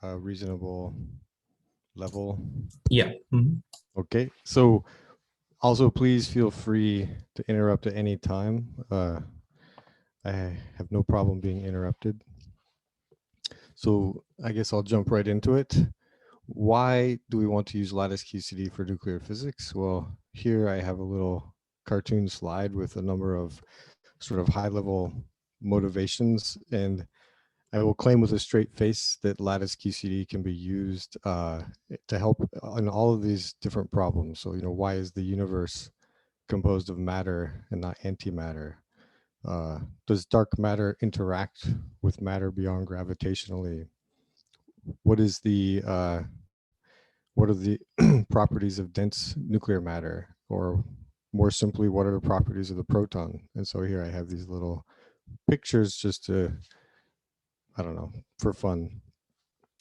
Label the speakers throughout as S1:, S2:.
S1: a reasonable level.
S2: Yeah.
S1: Okay, so also please feel free to interrupt at any time. I have no problem being interrupted. So I guess I'll jump right into it. Why do we want to use Lattice QCD for nuclear physics? Well, here I have a little cartoon slide with a number of sort of high level motivations, and I will claim with a straight face that Lattice QCD can be used to help on all of these different problems. So, why is the universe composed of matter and not antimatter? Does dark matter interact with matter beyond gravitationally? What is what are the properties of dense nuclear matter? Or more simply, what are the properties of the proton? And so here I have these little pictures just to, I don't know, for fun.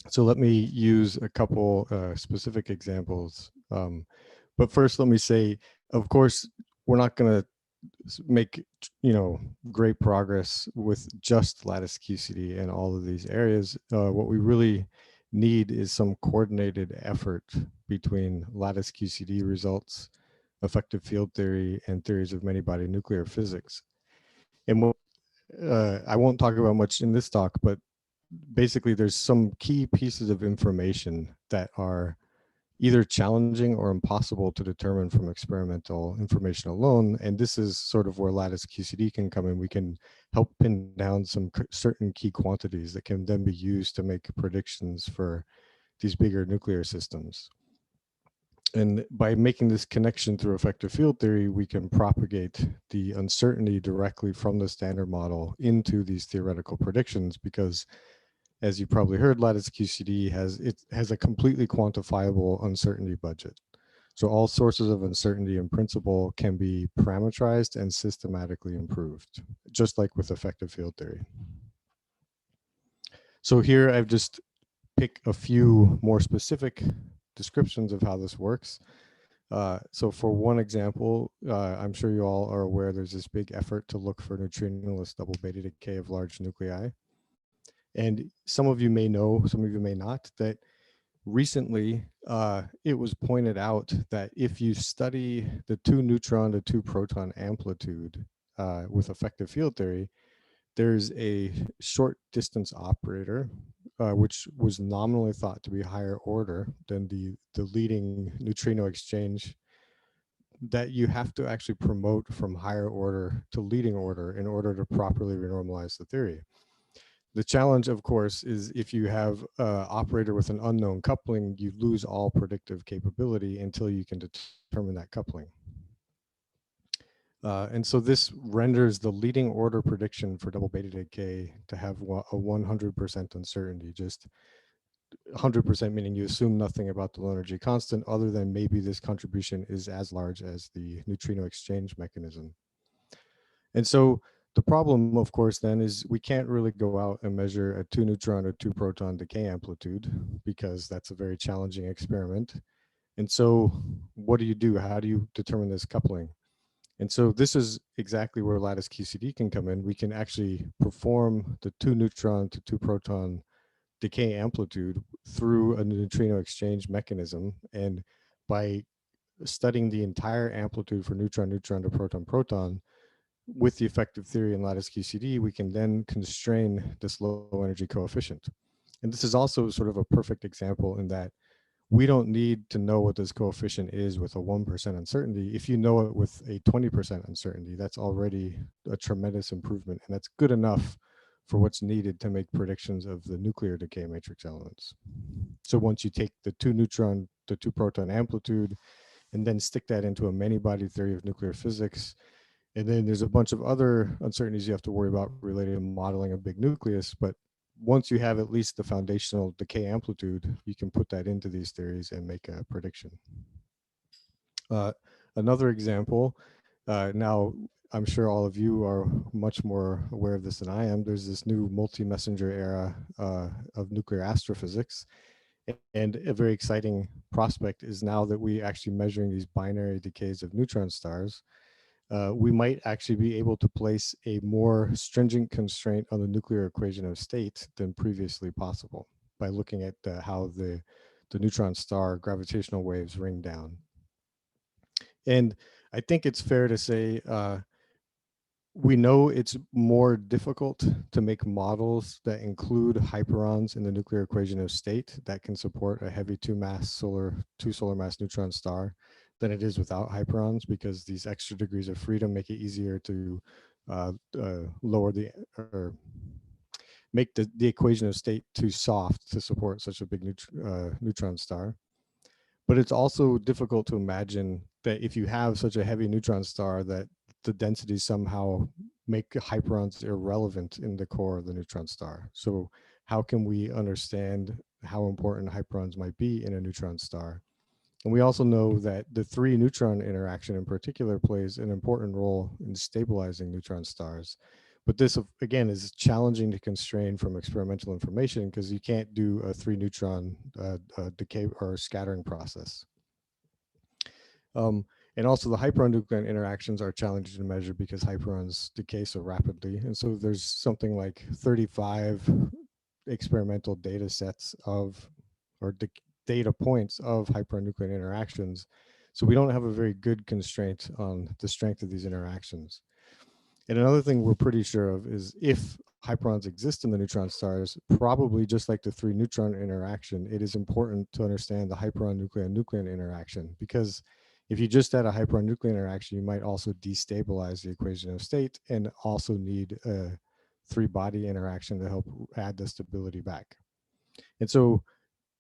S1: So let me use a couple specific examples. But first, let me say, of course, we're not going to make great progress with just Lattice QCD and all of these areas. What we really need is some coordinated effort between Lattice QCD results, effective field theory, and theories of many-body nuclear physics. And what I won't talk about much in this talk, but basically there's some key pieces of information that are either challenging or impossible to determine from experimental information alone. And this is sort of where Lattice QCD can come in. We can help pin down some certain key quantities that can then be used to make predictions for these bigger nuclear systems. And by making this connection through effective field theory, we can propagate the uncertainty directly from the standard model into these theoretical predictions, because as you probably heard, Lattice QCD has a completely quantifiable uncertainty budget. So all sources of uncertainty in principle can be parameterized and systematically improved, just like with effective field theory. So here I've just picked a few more specific descriptions of how this works. So for one example, I'm sure you all are aware there's this big effort to look for neutrinoless double beta decay of large nuclei. And some of you may know, some of you may not, that recently it was pointed out that if you study the two-neutron to two-proton amplitude with effective field theory, there's a short distance operator, which was nominally thought to be higher order than the leading neutrino exchange, that you have to actually promote from higher order to leading order in order to properly renormalize the theory. The challenge, of course, is if you have an operator with an unknown coupling, you lose all predictive capability until you can determine that coupling. And so this renders the leading order prediction for double beta decay to have a 100% uncertainty, just 100% meaning you assume nothing about the low energy constant other than maybe this contribution is as large as the neutrino exchange mechanism. And so the problem, of course, then is we can't really go out and measure a two-neutron or two-proton decay amplitude because that's a very challenging experiment. And so what do? How do you determine this coupling? And so this is exactly where Lattice QCD can come in. We can actually perform the two-neutron to two-proton decay amplitude through a neutrino exchange mechanism. And by studying the entire amplitude for neutron-neutron to proton-proton, with the effective theory in Lattice QCD, we can then constrain this low energy coefficient. And this is also sort of a perfect example in that we don't need to know what this coefficient is with a 1% uncertainty. If you know it with a 20% uncertainty, that's already a tremendous improvement. And that's good enough for what's needed to make predictions of the nuclear decay matrix elements. So once you take the two-neutron to two-proton amplitude and then stick that into a many-body theory of nuclear physics, and then there's a bunch of other uncertainties you have to worry about related to modeling a big nucleus. But once you have at least the foundational decay amplitude, you can put that into these theories and make a prediction. Another example, now I'm sure all of you are much more aware of this than I am. There's this new multi-messenger era of nuclear astrophysics. And a very exciting prospect is now that we actually measuring these binary decays of neutron stars, we might actually be able to place a more stringent constraint on the nuclear equation of state than previously possible. by looking at how the neutron star gravitational waves ring down. And I think it's fair to say we know it's more difficult to make models that include hyperons in the nuclear equation of state that can support a heavy two solar mass neutron star than it is without hyperons, because these extra degrees of freedom make it easier to lower the or make the equation of state too soft to support such a big neutron star. But it's also difficult to imagine that if you have such a heavy neutron star, that the densities somehow make hyperons irrelevant in the core of the neutron star. So how can we understand how important hyperons might be in a neutron star? And we also know that the three-neutron interaction in particular plays an important role in stabilizing neutron stars. But this, again, is challenging to constrain from experimental information because you can't do a three-neutron decay or scattering process. And also the hyperon-nucleon interactions are challenging to measure because hyperons decay so rapidly. And so there's something like 35 experimental data sets of, or data points of hyperon-nucleon interactions. So we don't have a very good constraint on the strength of these interactions. And another thing we're pretty sure of is if hyperons exist in the neutron stars, probably just like the three-neutron interaction, it is important to understand the hyperon-nucleon-nucleon interaction, because if you just had a hyperon-nucleon interaction, you might also destabilize the equation of state and also need a three-body interaction to help add the stability back. And so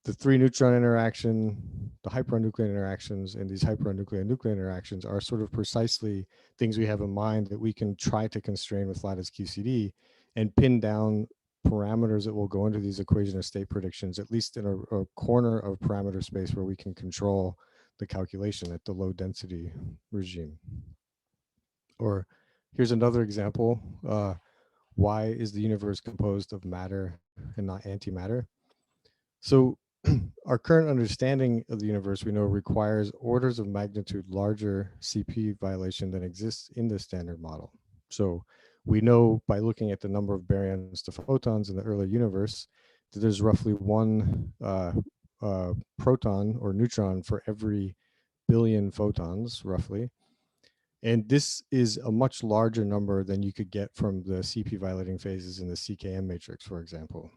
S1: the three-neutron interaction, the hyperon-nucleon interactions, and these hyperon-nucleon-nucleon interactions are sort of precisely things we have in mind that we can try to constrain with Lattice QCD and pin down parameters that will go into these equation of state predictions, at least in a corner of parameter space where we can control the calculation at the low density regime. Or here's another example. Why is the universe composed of matter and not antimatter? So our current understanding of the universe, we know, requires orders of magnitude larger CP violation than exists in the standard model. So we know by looking at the number of baryons to photons in the early universe that there's roughly one proton or neutron for every billion photons, roughly. And this is a much larger number than you could get from the CP violating phases in the CKM matrix, for example.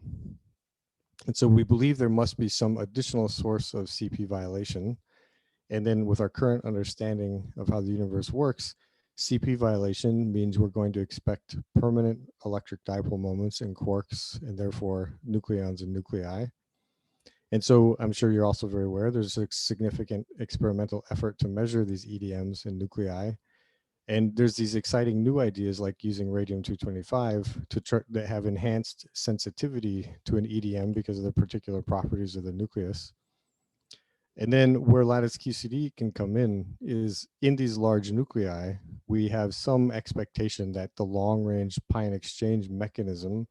S1: And so we believe there must be some additional source of CP violation. And then with our current understanding of how the universe works, CP violation means we're going to expect permanent electric dipole moments in quarks and therefore nucleons and nuclei. And so I'm sure you're also very aware there's a significant experimental effort to measure these EDMs and nuclei. And there's these exciting new ideas like using radium-225 that have enhanced sensitivity to an EDM because of the particular properties of the nucleus. And then where Lattice QCD can come in is in these large nuclei, we have some expectation that the long-range pion exchange mechanism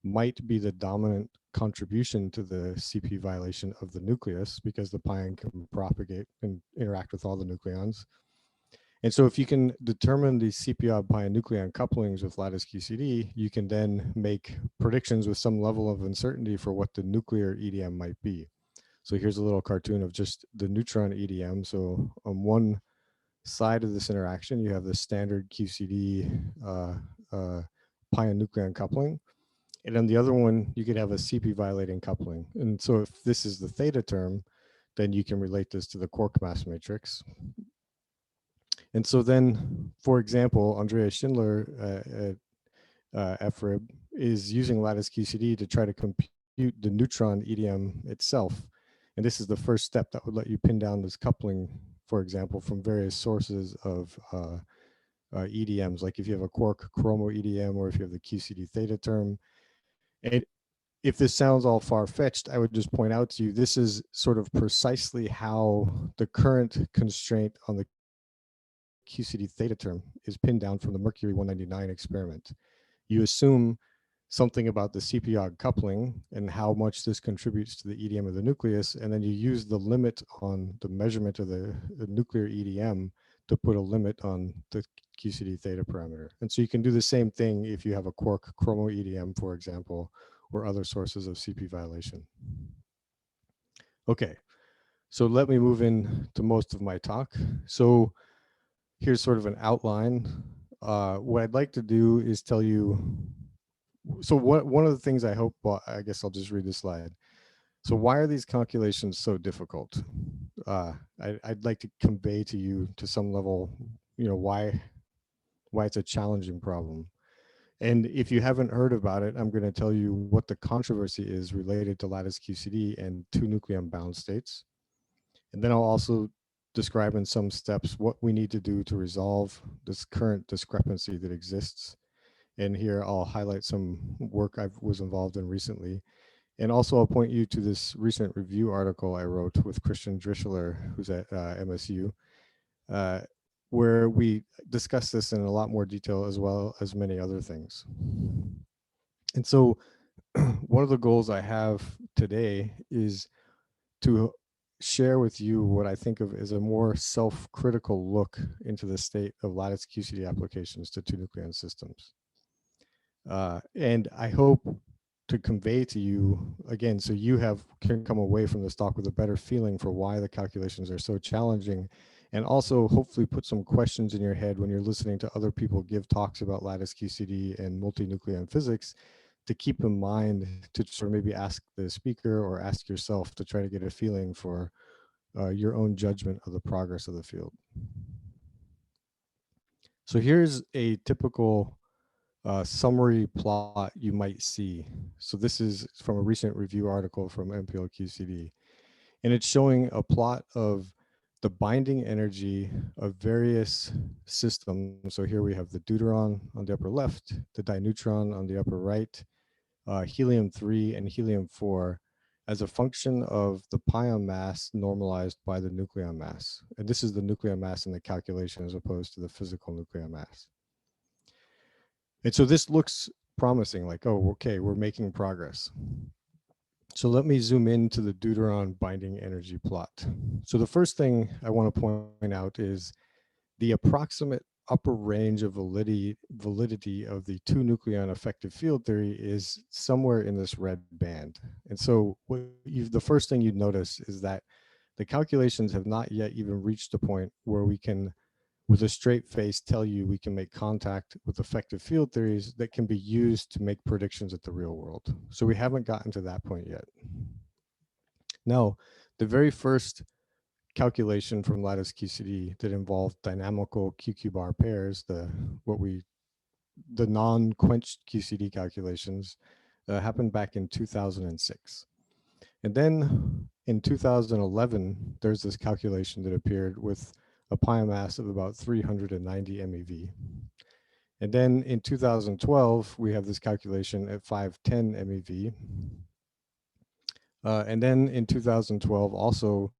S1: might be the dominant contribution to the CP violation of the nucleus because the pion can propagate and interact with all the nucleons. And so if you can determine the CP-odd pion-nucleon couplings with Lattice QCD, you can then make predictions with some level of uncertainty for what the nuclear EDM might be. So here's a little cartoon of just the neutron EDM. So on one side of this interaction, you have the standard QCD pion-nucleon coupling. And on the other one, you could have a CP violating coupling. And so if this is the theta term, then you can relate this to the quark mass matrix. And so then, for example, Andreas Schindler at FRIB is using Lattice QCD to try to compute the neutron EDM itself. And this is the first step that would let you pin down this coupling, for example, from various sources of EDMs, like if you have a quark chromo EDM or if you have the QCD theta term. And if this sounds all far-fetched, I would just point out to you, this is sort of precisely how the current constraint on the QCD theta term is pinned down from the Mercury 199 experiment. You assume something about the CP-odd coupling and how much this contributes to the EDM of the nucleus, and then you use the limit on the measurement of the nuclear EDM to put a limit on the QCD theta parameter. And so you can do the same thing if you have a quark chromo EDM, for example, or other sources of CP violation. Okay, so let me move in to most of my talk. So here's sort of an outline. What I'd like to do is tell you, so one of the things I hope, well, I guess I'll just read the slide. So why are these calculations so difficult? I'd like to convey to you to some level, why it's a challenging problem. And if you haven't heard about it, I'm going to tell you what the controversy is related to lattice QCD and two-nucleon bound states. And then I'll also describe in some steps what we need to do to resolve this current discrepancy that exists. And here I'll highlight some work I was involved in recently. And also I'll point you to this recent review article I wrote with Christian Drischler, who's at MSU, where we discuss this in a lot more detail as well as many other things. And so one of the goals I have today is to share with you what I think of as a more self-critical look into the state of lattice QCD applications to two-nucleon systems. And I hope to convey to you, again, so you can come away from this talk with a better feeling for why the calculations are so challenging, and also hopefully put some questions in your head when you're listening to other people give talks about lattice QCD and multi-nucleon physics, to keep in mind to sort of maybe ask the speaker or ask yourself to try to get a feeling for your own judgment of the progress of the field. So here's a typical summary plot you might see. So this is from a recent review article from MPL QCD. And it's showing a plot of the binding energy of various systems. So here we have the deuteron on the upper left, the di-neutron on the upper right, helium-3 and helium-4 as a function of the pion mass normalized by the nucleon mass. And this is the nucleon mass in the calculation as opposed to the physical nucleon mass. And so this looks promising, like, oh, okay, we're making progress. So let me zoom into the deuteron binding energy plot. So the first thing I want to point out is the approximate upper range of validity of the two-nucleon effective field theory is somewhere in this red band. And so the first thing you'd notice is that the calculations have not yet even reached a point where we can, with a straight face, tell you we can make contact with effective field theories that can be used to make predictions at the real world. So we haven't gotten to that point yet. Now, the very first calculation from lattice QCD that involved dynamical QQ bar pairs, the non-quenched QCD calculations, happened back in 2006. And then in 2011, there's this calculation that appeared with a pion mass of about 390 MeV. And then in 2012, we have this calculation at 510 MeV. And then in 2012, also,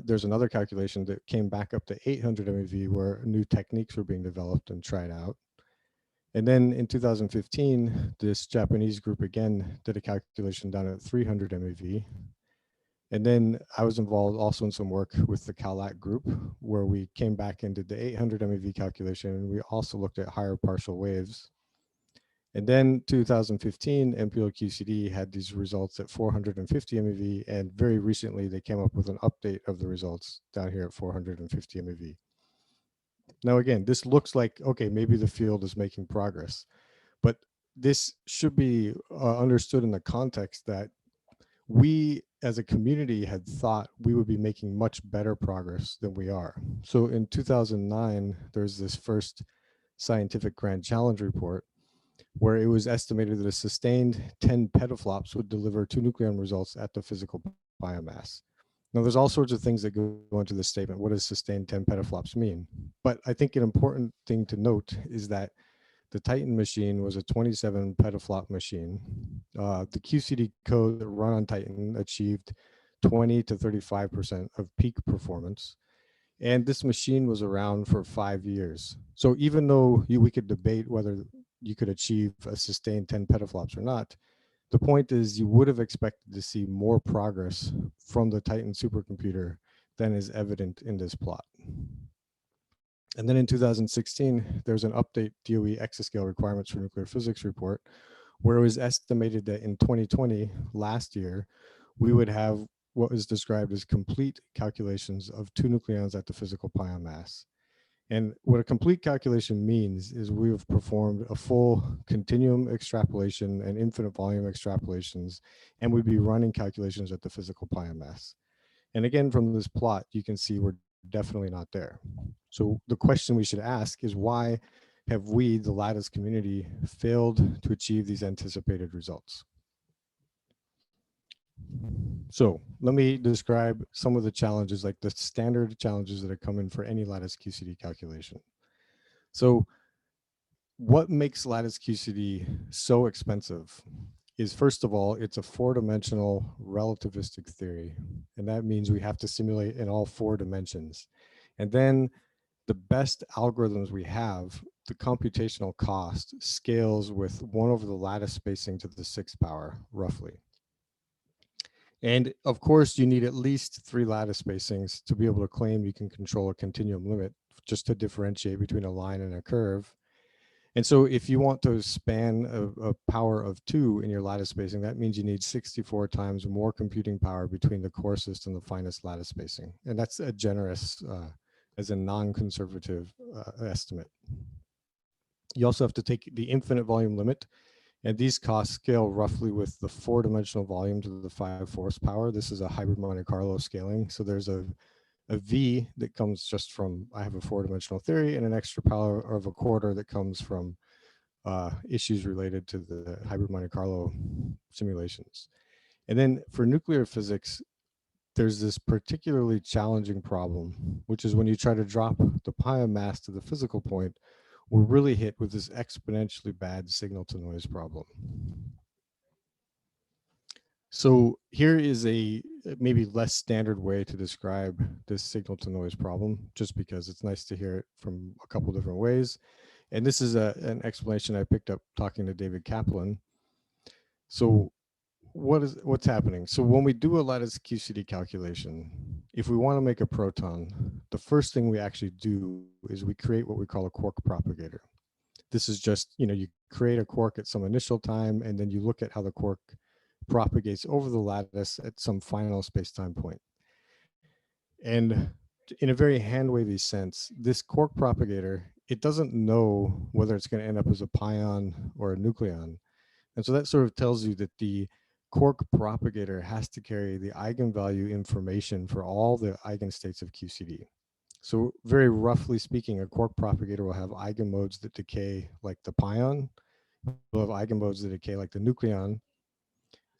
S1: there's another calculation that came back up to 800 MeV where new techniques were being developed and tried out. And then in 2015, this Japanese group again did a calculation down at 300 MeV. And then I was involved also in some work with the CalAC group where we came back and did the 800 MeV calculation, and we also looked at higher partial waves. And then 2015, MPL QCD had these results at 450 MeV, and very recently they came up with an update of the results down here at 450 MeV. Now again, this looks like, okay, maybe the field is making progress, but this should be understood in the context that we as a community had thought we would be making much better progress than we are. So in 2009, there's this first scientific grand challenge report where it was estimated that a sustained 10 petaflops would deliver two-nucleon results at the physical biomass. Now, there's all sorts of things that go into this statement. What does sustained 10 petaflops mean? But I think an important thing to note is that the Titan machine was a 27 petaflop machine. The QCD code that run on Titan achieved 20 to 35% of peak performance. And this machine was around for 5 years. So even though we could debate whether you could achieve a sustained 10 petaflops or not, the point is you would have expected to see more progress from the Titan supercomputer than is evident in this plot. And then in 2016, there's an update DOE exascale requirements for nuclear physics report, where it was estimated that in 2020, last year, we would have what is described as complete calculations of two nucleons at the physical pion mass. And what a complete calculation means is we have performed a full continuum extrapolation and infinite volume extrapolations, and we'd be running calculations at the physical pion mass. And again, from this plot, you can see we're definitely not there. So the question we should ask is, why have we, the Lattice community, failed to achieve these anticipated results? So let me describe some of the challenges, like the standard challenges that are coming for any Lattice QCD calculation. So what makes Lattice QCD so expensive is, first of all, it's a four-dimensional relativistic theory. And that means we have to simulate in all four dimensions. And then the best algorithms we have, the computational cost scales with 1 over the lattice spacing to the 6th power, roughly. And of course, you need at least 3 lattice spacings to be able to claim you can control a continuum limit, just to differentiate between a line and a curve. And so if you want to span a power of 2 in your lattice spacing, that means you need 64 times more computing power between the coarsest and the finest lattice spacing. And that's a generous, as a non-conservative estimate. You also have to take the infinite volume limit, and these costs scale roughly with the 4-dimensional volume to the 5/4 power. This is a hybrid Monte Carlo scaling. So there's a V that comes just from, I have a 4-dimensional theory, and an extra power of a quarter that comes from issues related to the hybrid Monte Carlo simulations. And then for nuclear physics, there's this particularly challenging problem, which is when you try to drop the pion mass to the physical point, we're really hit with this exponentially bad signal to noise problem. So here is a maybe less standard way to describe this signal to noise problem, just because it's nice to hear it from a couple different ways. And this is an explanation I picked up talking to David Kaplan. So what's happening? So when we do a lattice QCD calculation, if we want to make a proton, the first thing we actually do is we create what we call a quark propagator. This is just, you create a quark at some initial time, and then you look at how the quark propagates over the lattice at some final space-time point. And in a very hand-wavy sense, this quark propagator, it doesn't know whether it's going to end up as a pion or a nucleon. And so that sort of tells you that the quark propagator has to carry the eigenvalue information for all the eigenstates of QCD. So very roughly speaking, a quark propagator will have eigenmodes that decay like the pion, will have eigenmodes that decay like the nucleon.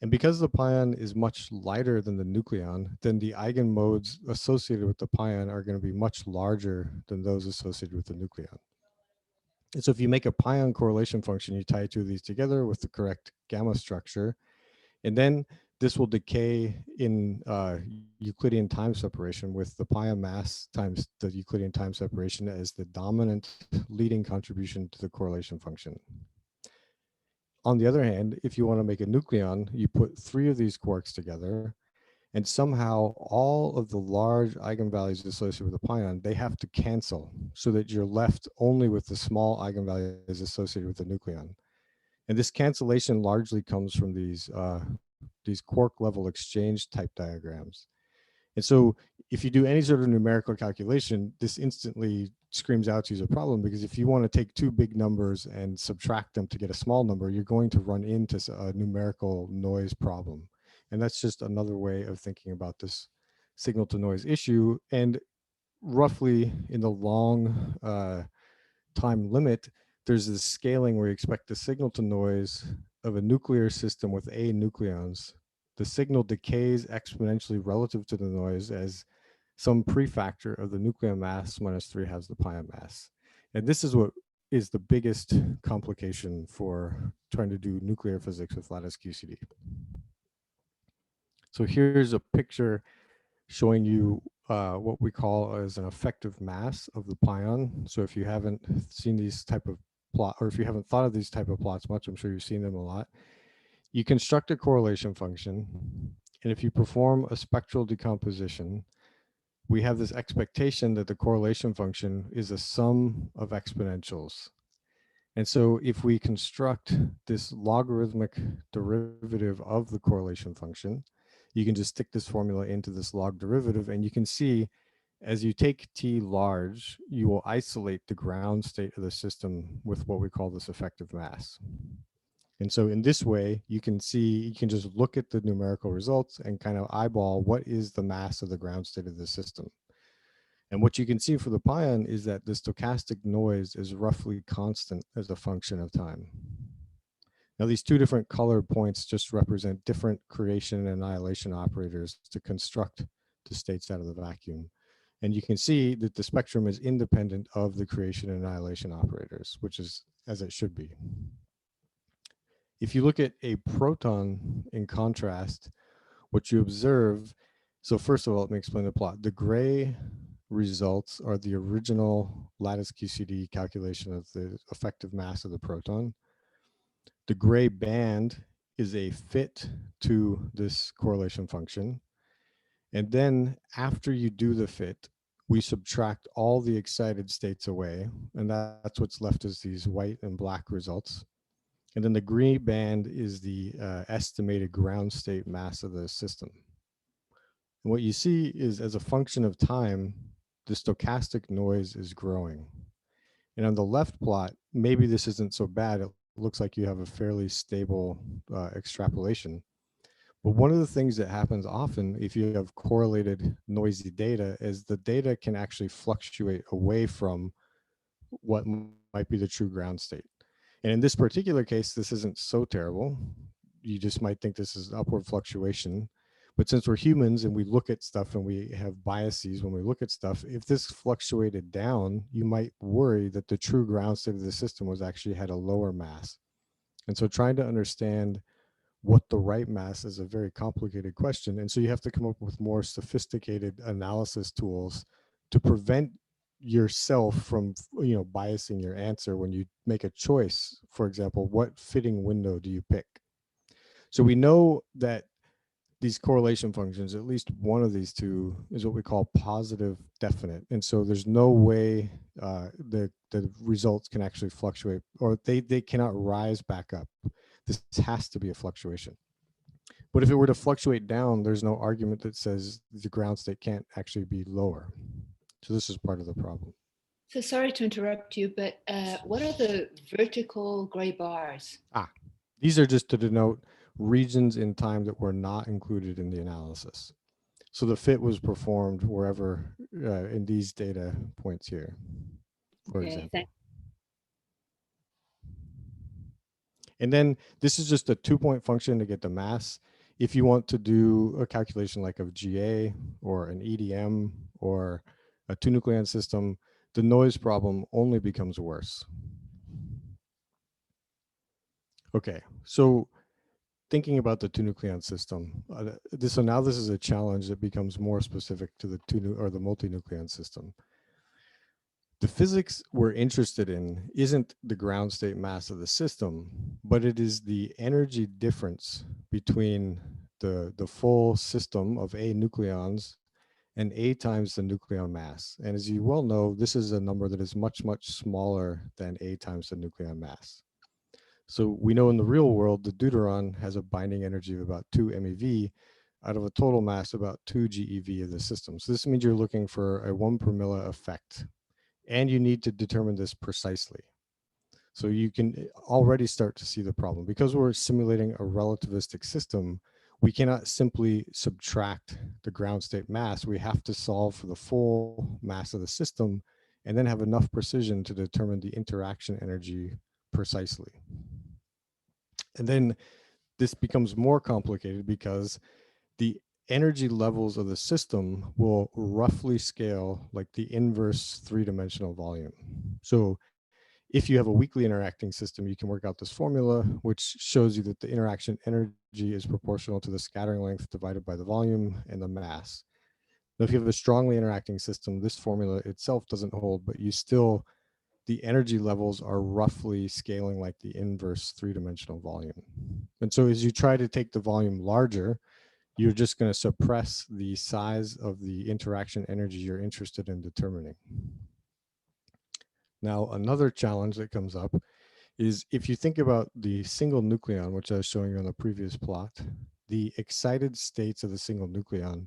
S1: And because the pion is much lighter than the nucleon, then the eigenmodes associated with the pion are going to be much larger than those associated with the nucleon. And so if you make a pion correlation function, you tie 2 of these together with the correct gamma structure, and then this will decay in Euclidean time separation with the pion mass times the Euclidean time separation as the dominant leading contribution to the correlation function. On the other hand, if you want to make a nucleon, you put 3 of these quarks together, and somehow all of the large eigenvalues associated with the pion, they have to cancel so that you're left only with the small eigenvalues associated with the nucleon. And this cancellation largely comes from these quark level exchange type diagrams. And so if you do any sort of numerical calculation, this instantly screams out to you as a problem, because if you want to take 2 big numbers and subtract them to get a small number, you're going to run into a numerical noise problem. And that's just another way of thinking about this signal to noise issue. And roughly in the long time limit, there's this scaling where you expect the signal to noise of a nuclear system with A nucleons. The signal decays exponentially relative to the noise as some prefactor of the nucleon mass minus 3 has the pion mass. And this is what is the biggest complication for trying to do nuclear physics with Lattice QCD. So here's a picture showing you what we call as an effective mass of the pion. So if you haven't seen these type of plot, or if you haven't thought of these type of plots much, I'm sure you've seen them a lot. You construct a correlation function, and if you perform a spectral decomposition, we have this expectation that the correlation function is a sum of exponentials. And so if we construct this logarithmic derivative of the correlation function, you can just stick this formula into this log derivative, and you can see as you take t large, you will isolate the ground state of the system with what we call this effective mass. And so in this way, you can see, you can just look at the numerical results and kind of eyeball what is the mass of the ground state of the system. And what you can see for the pion is that the stochastic noise is roughly constant as a function of time. Now, these two different colored points just represent different creation and annihilation operators to construct the states out of the vacuum. And you can see that the spectrum is independent of the creation and annihilation operators, which is as it should be. If you look at a proton in contrast, what you observe, so first of all, let me explain the plot. The gray results are the original lattice QCD calculation of the effective mass of the proton. The gray band is a fit to this correlation function. And then after you do the fit, we subtract all the excited states away, and that's what's left as these white and black results. And then the green band is the estimated ground state mass of the system. And what you see is as a function of time, the stochastic noise is growing. And on the left plot, maybe this isn't so bad. It looks like you have a fairly stable extrapolation. But one of the things that happens often if you have correlated noisy data is the data can actually fluctuate away from what might be the true ground state. And in this particular case, this isn't so terrible. You just might think this is upward fluctuation. But since we're humans and we look at stuff and we have biases when we look at stuff, if this fluctuated down, you might worry that the true ground state of the system was actually had a lower mass. And so trying to understand what the right mass is a very complicated question. And so you have to come up with more sophisticated analysis tools to prevent yourself from, biasing your answer when you make a choice. For example, what fitting window do you pick? So we know that these correlation functions, at least one of these two is what we call positive definite. And so there's no way the results can actually fluctuate, or they cannot rise back up. This has to be a fluctuation. But if it were to fluctuate down, there's no argument that says the ground state can't actually be lower. So this is part of the problem.
S2: So sorry to interrupt you, but what are the vertical gray bars?
S1: These are just to denote regions in time that were not included in the analysis. So the fit was performed wherever in these data points here, for example.
S2: Thanks.
S1: And then this is just a 2-point function to get the mass. If you want to do a calculation like of GA or an EDM or a two-nucleon system, the noise problem only becomes worse. Okay, so thinking about the two-nucleon system, so now this is a challenge that becomes more specific to the multi-nucleon system. The physics we're interested in isn't the ground state mass of the system, but it is the energy difference between the full system of A nucleons and A times the nucleon mass. And as you well know, this is a number that is much, much smaller than A times the nucleon mass. So we know in the real world, the deuteron has a binding energy of about 2 MeV out of a total mass about 2 GeV of the system. So this means you're looking for a 1 per milli effect. And you need to determine this precisely. So you can already start to see the problem. Because we're simulating a relativistic system, we cannot simply subtract the ground state mass. We have to solve for the full mass of the system and then have enough precision to determine the interaction energy precisely. And then this becomes more complicated because the energy levels of the system will roughly scale like the inverse three-dimensional volume. So if you have a weakly interacting system, you can work out this formula, which shows you that the interaction energy is proportional to the scattering length divided by the volume and the mass. Now, if you have a strongly interacting system, this formula itself doesn't hold, but the energy levels are roughly scaling like the inverse three-dimensional volume. And so as you try to take the volume larger, you're just going to suppress the size of the interaction energy you're interested in determining. Now, another challenge that comes up is if you think about the single nucleon, which I was showing you on the previous plot, the excited states of the single nucleon,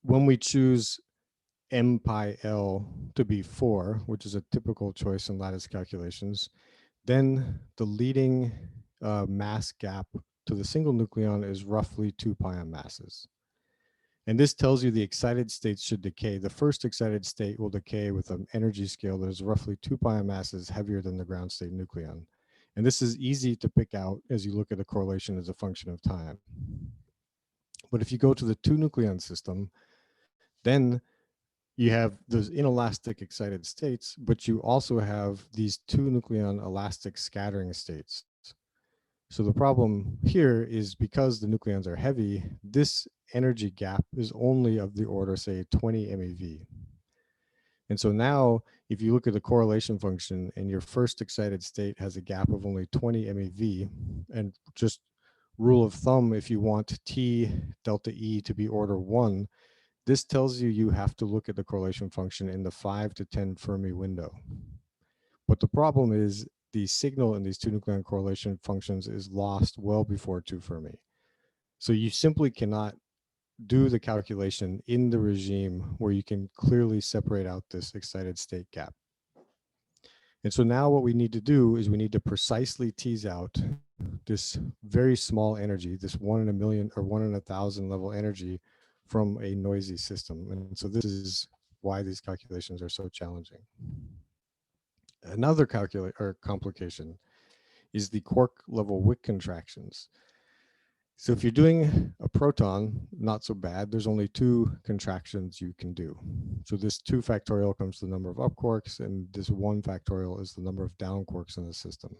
S1: when we choose m pi l to be 4, which is a typical choice in lattice calculations, then the leading mass gap to the single nucleon is roughly 2 pion masses. And this tells you the excited states should decay. The first excited state will decay with an energy scale that is roughly 2 pion masses heavier than the ground state nucleon. And this is easy to pick out as you look at the correlation as a function of time. But if you go to the two-nucleon system, then you have those inelastic excited states, but you also have these two-nucleon elastic scattering states. So the problem here is because the nucleons are heavy, this energy gap is only of the order, say, 20 MeV. And so now, if you look at the correlation function and your first excited state has a gap of only 20 MeV, and just rule of thumb, if you want T delta E to be order 1, this tells you you have to look at the correlation function in the 5 to 10 Fermi window. But the problem is the signal in these two nucleon correlation functions is lost well before 2 Fermi. So you simply cannot do the calculation in the regime where you can clearly separate out this excited state gap. And so now what we need to do is we need to precisely tease out this very small energy, this 1 in a million or 1 in 1,000 level energy from a noisy system. And so this is why these calculations are so challenging. Another complication is the quark level Wick contractions. So if you're doing a proton, not so bad. There's only 2 contractions you can do. So this 2 factorial comes to the number of up quarks, and this 1 factorial is the number of down quarks in the system.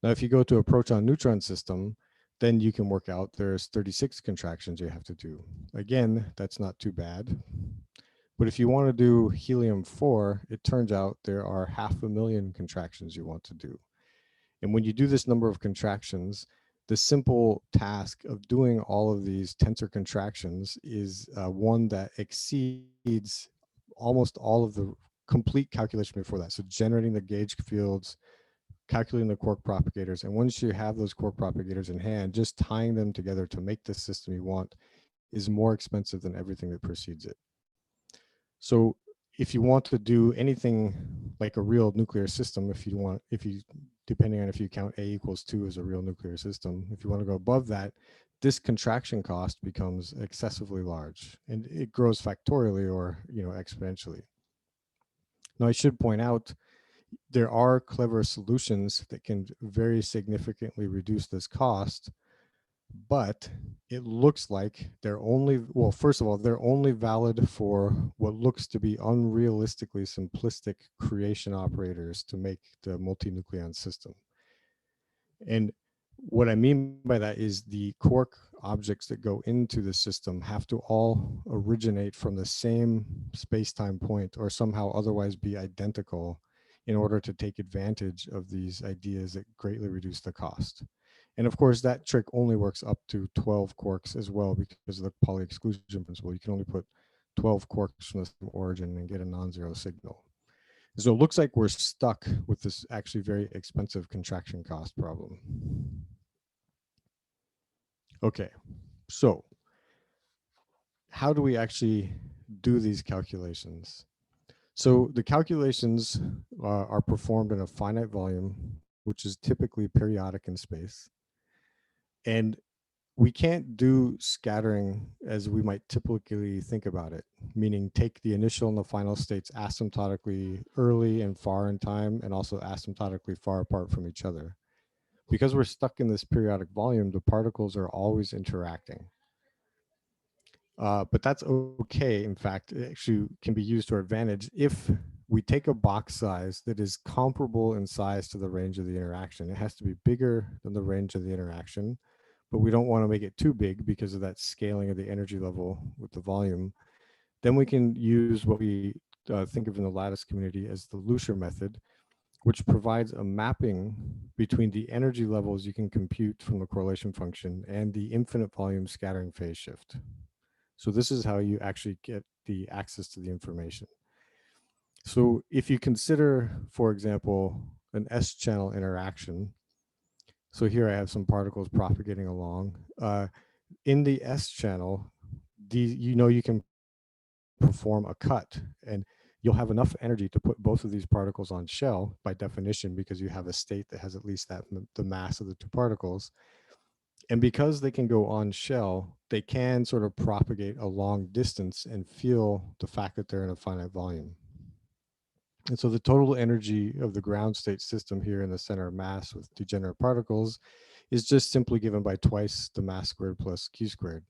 S1: Now, if you go to a proton-neutron system, then you can work out there's 36 contractions you have to do. Again, that's not too bad. But if you want to do helium-4, it turns out there are 500,000 contractions you want to do. And when you do this number of contractions, the simple task of doing all of these tensor contractions is one that exceeds almost all of the complete calculation before that. So generating the gauge fields, calculating the quark propagators, and once you have those quark propagators in hand, just tying them together to make the system you want is more expensive than everything that precedes it. So if you want to do anything like a real nuclear system, depending on if you count A equals 2 as a real nuclear system, if you want to go above that, this contraction cost becomes excessively large, and it grows factorially or exponentially. Now, I should point out there are clever solutions that can very significantly reduce this cost, but it looks like first of all, they're only valid for what looks to be unrealistically simplistic creation operators to make the multi-nucleon system. And what I mean by that is the quark objects that go into the system have to all originate from the same space-time point or somehow otherwise be identical in order to take advantage of these ideas that greatly reduce the cost. And of course, that trick only works up to 12 quarks as well because of the Pauli exclusion principle. You can only put 12 quarks from the same origin and get a non-zero signal. So it looks like we're stuck with this actually very expensive contraction cost problem. Okay, so how do we actually do these calculations? So the calculations are performed in a finite volume, which is typically periodic in space. And we can't do scattering as we might typically think about it, meaning take the initial and the final states asymptotically early and far in time, and also asymptotically far apart from each other. Because we're stuck in this periodic volume, the particles are always interacting. But that's okay. In fact, it actually can be used to our advantage if we take a box size that is comparable in size to the range of the interaction. It has to be bigger than the range of the interaction, but we don't want to make it too big because of that scaling of the energy level with the volume. Then we can use what we think of in the lattice community as the Lucier method, which provides a mapping between the energy levels you can compute from the correlation function and the infinite volume scattering phase shift. So this is how you actually get the access to the information. So if you consider, for example, an S-channel interaction. So here I have some particles propagating along. In the S-channel, you can perform a cut, and you'll have enough energy to put both of these particles on shell by definition, because you have a state that has at least the mass of the two particles. And because they can go on shell, they can sort of propagate a long distance and feel the fact that they're in a finite volume. And so the total energy of the ground state system here in the center of mass with degenerate particles is just simply given by twice the mass squared plus q squared.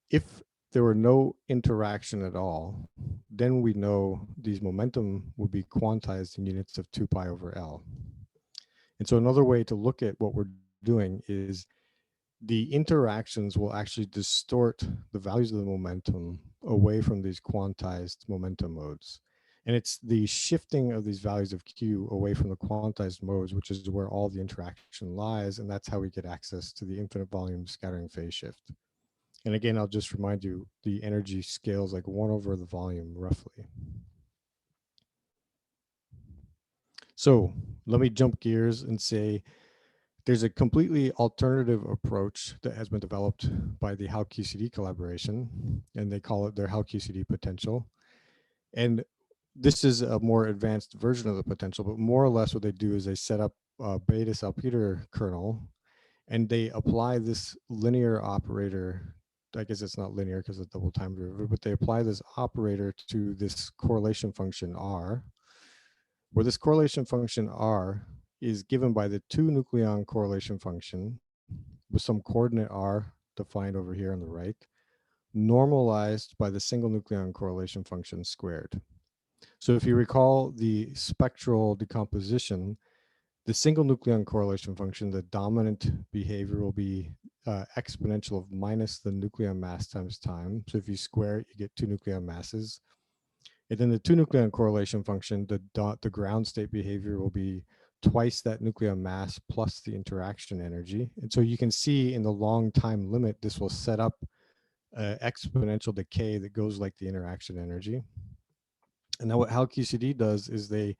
S1: If there were no interaction at all, then we know these momentum would be quantized in units of 2 pi over L. And so another way to look at what we're doing is the interactions will actually distort the values of the momentum away from these quantized momentum modes. And it's the shifting of these values of Q away from the quantized modes, which is where all the interaction lies. And that's how we get access to the infinite volume scattering phase shift. And again, I'll just remind you, the energy scales like 1 over the volume roughly. So let me jump gears and say there's a completely alternative approach that has been developed by the HAL QCD collaboration, and they call it their HAL QCD potential. And this is a more advanced version of the potential, but more or less what they do is they set up a beta salpeter kernel, and they apply this linear operator. I guess it's not linear because it's double time derivative, but they apply this operator to this correlation function R, where this correlation function R is given by the two-nucleon correlation function with some coordinate R defined over here on the right, normalized by the single nucleon correlation function squared. So if you recall the spectral decomposition, the single nucleon correlation function, the dominant behavior will be exponential of minus the nucleon mass times time. So if you square it, you get two nucleon masses. And then the two-nucleon correlation function, the ground state behavior will be twice that nucleon mass plus the interaction energy. And so you can see in the long time limit, this will set up exponential decay that goes like the interaction energy. And now what HAL QCD does is they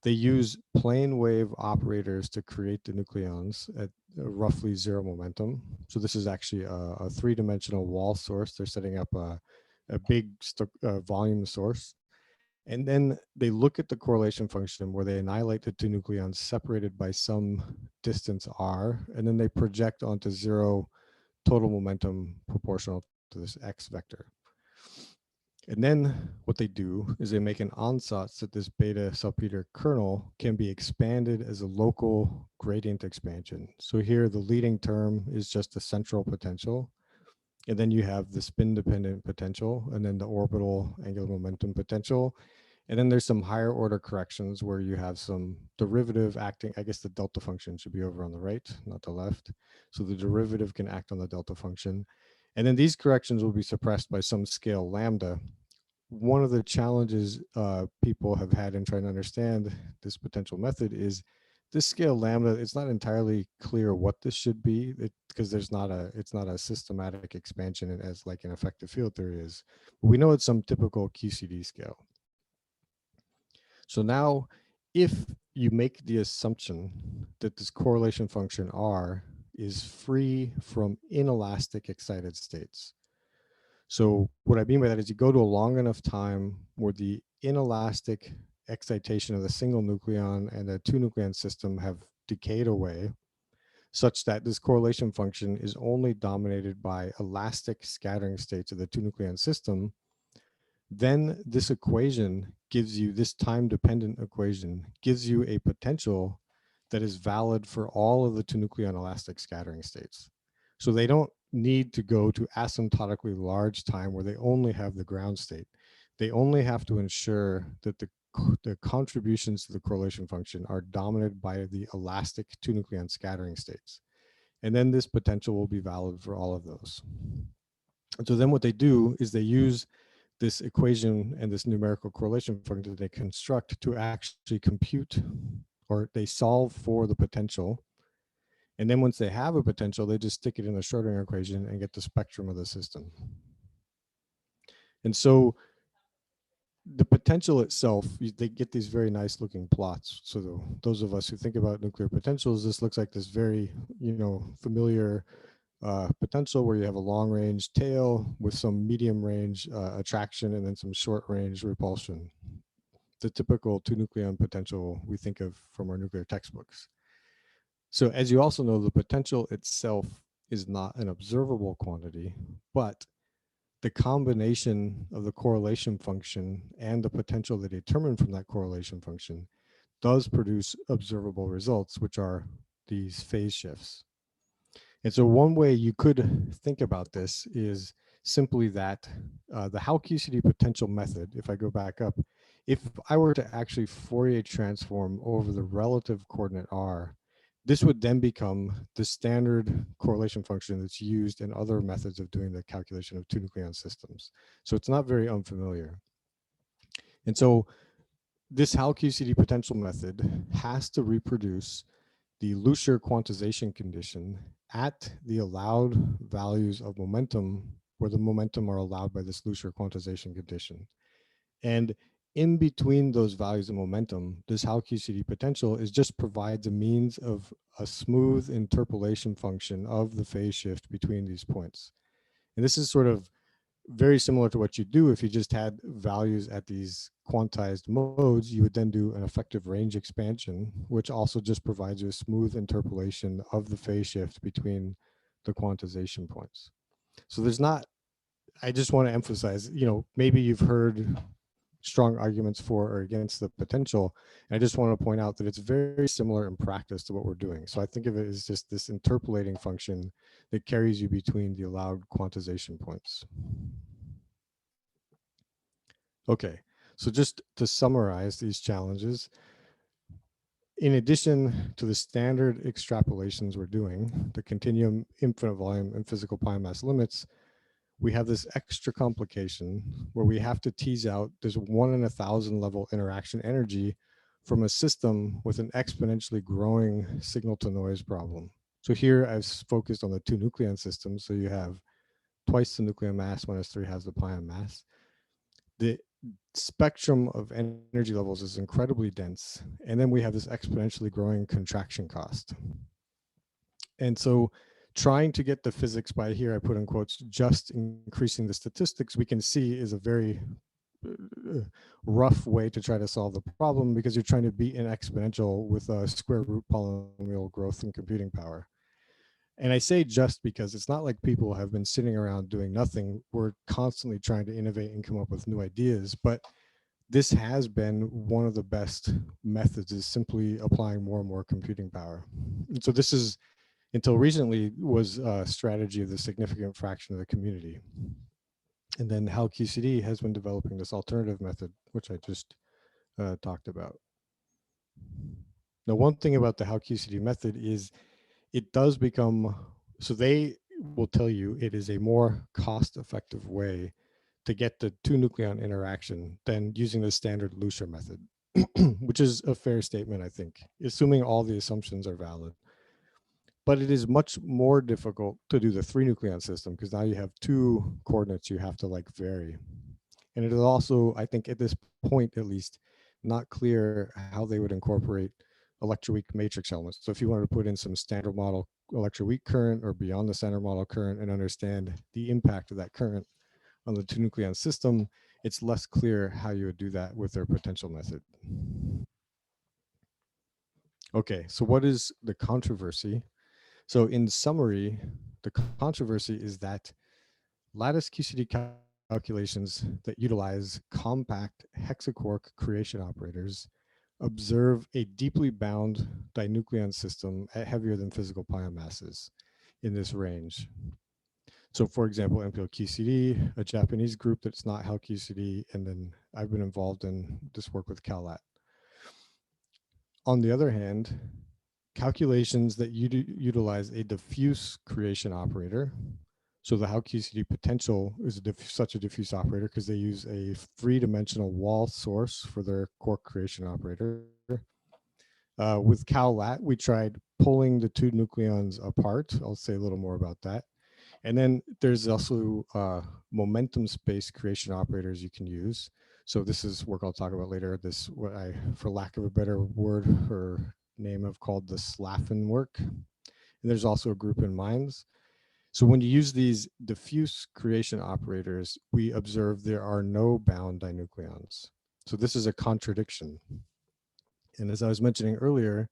S1: use plane wave operators to create the nucleons at roughly zero momentum. So this is actually a three-dimensional wall source. They're setting up a big volume source. And then they look at the correlation function where they annihilate the two nucleons separated by some distance r, and then they project onto zero total momentum proportional to this x vector. And then what they do is they make an ansatz that this beta salpeter kernel can be expanded as a local gradient expansion. So here the leading term is just the central potential. And then you have the spin dependent potential, and then the orbital angular momentum potential. And then there's some higher order corrections where you have some derivative acting. I guess the delta function should be over on the right, not the left. So the derivative can act on the delta function. And then these corrections will be suppressed by some scale lambda. One of the challenges people have had in trying to understand this potential method is this scale lambda. It's not entirely clear what this should be because it's not a systematic expansion as like an effective field theory is. But we know it's some typical QCD scale. So now if you make the assumption that this correlation function R is free from inelastic excited states. So what I mean by that is you go to a long enough time where the inelastic excitation of the single nucleon and the two-nucleon system have decayed away, such that this correlation function is only dominated by elastic scattering states of the two-nucleon system, then this equation gives you, this time-dependent equation gives you a potential that is valid for all of the two-nucleon elastic scattering states. So they don't need to go to asymptotically large time where they only have the ground state. They only have to ensure that the contributions to the correlation function are dominated by the elastic two-nucleon scattering states. And then this potential will be valid for all of those. And so then what they do is they use this equation and this numerical correlation function that they construct to actually compute, or they solve for the potential. And then once they have a potential, they just stick it in the Schrodinger equation and get the spectrum of the system. And so the potential itself, they get these very nice looking plots. So those of us who think about nuclear potentials, this looks like this very, familiar potential where you have a long range tail with some medium range attraction and then some short range repulsion. The typical two-nucleon potential we think of from our nuclear textbooks. So as you also know, the potential itself is not an observable quantity, but the combination of the correlation function and the potential they determine from that correlation function does produce observable results, which are these phase shifts. And so one way you could think about this is simply that the HAL QCD potential method, if I go back up, if I were to actually Fourier transform over the relative coordinate r, this would then become the standard correlation function that's used in other methods of doing the calculation of two-nucleon systems. So it's not very unfamiliar. And so this HAL QCD potential method has to reproduce the Lucier quantization condition at the allowed values of momentum, where the momentum are allowed by this Lucier quantization condition. And in between those values of momentum, this HAL QCD potential is just provides a means of a smooth interpolation function of the phase shift between these points. And this is sort of very similar to what you do if you just had values at these quantized modes. You would then do an effective range expansion, which also just provides you a smooth interpolation of the phase shift between the quantization points. So there's not, I just want to emphasize, maybe you've heard strong arguments for or against the potential. And I just want to point out that it's very similar in practice to what we're doing. So I think of it as just this interpolating function that carries you between the allowed quantization points. Okay, so just to summarize these challenges, in addition to the standard extrapolations we're doing, the continuum, infinite volume, and physical pion mass limits, we have this extra complication where we have to tease out this 1 in 1,000 level interaction energy from a system with an exponentially growing signal to noise problem. So here I've focused on the two-nucleon system. So you have twice the nucleon mass minus 3 has the pion mass. The spectrum of energy levels is incredibly dense. And then we have this exponentially growing contraction cost. And so trying to get the physics by here, I put in quotes, just increasing the statistics, we can see is a very rough way to try to solve the problem, because you're trying to beat an exponential with a square root polynomial growth in computing power. And I say just because it's not like people have been sitting around doing nothing. We're constantly trying to innovate and come up with new ideas, but this has been one of the best methods, is simply applying more and more computing power. And so this is, until recently, was a strategy of the significant fraction of the community. And then HAL QCD has been developing this alternative method, which I just talked about. Now, one thing about the HAL QCD method is it does become, so they will tell you it is a more cost-effective way to get the two-nucleon interaction than using the standard Lucier method, which is a fair statement, I think, assuming all the assumptions are valid. But it is much more difficult to do the three-nucleon system, because now you have two coordinates you have to vary. And it is also, I think at this point at least, not clear how they would incorporate electroweak matrix elements. So if you wanted to put in some standard model electroweak current or beyond the standard model current and understand the impact of that current on the two-nucleon system, it's less clear how you would do that with their potential method. Okay, so what is the controversy? So in summary, the controversy is that lattice QCD calculations that utilize compact hexaquark creation operators observe a deeply bound di-nucleon system at heavier than physical pion masses in this range. So for example, MPL QCD, a Japanese group that's not HAL QCD, and then I've been involved in this work with CalLat. On the other hand, calculations that utilize a diffuse creation operator. So the HAL QCD potential is such a diffuse operator because they use a three-dimensional wall source for their quark creation operator. With CalLat, we tried pulling the two nucleons apart. I'll say a little more about that. And then there's also momentum space creation operators you can use. So this is work I'll talk about later. This, what I, for lack of a better word or name, have called the Slaffen work. And there's also a group in Minds. So when you use these diffuse creation operators, we observe there are no bound dinucleons. So this is a contradiction. And as I was mentioning earlier,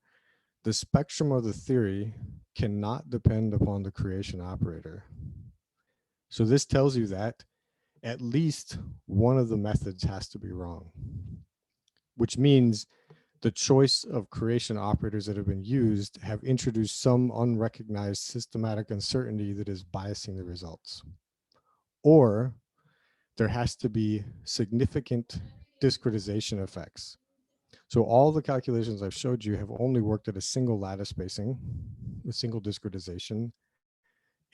S1: the spectrum of the theory cannot depend upon the creation operator. So this tells you that at least one of the methods has to be wrong, which means the choice of creation operators that have been used have introduced some unrecognized systematic uncertainty that is biasing the results. Or there has to be significant discretization effects. So all the calculations I've showed you have only worked at a single lattice spacing, a single discretization,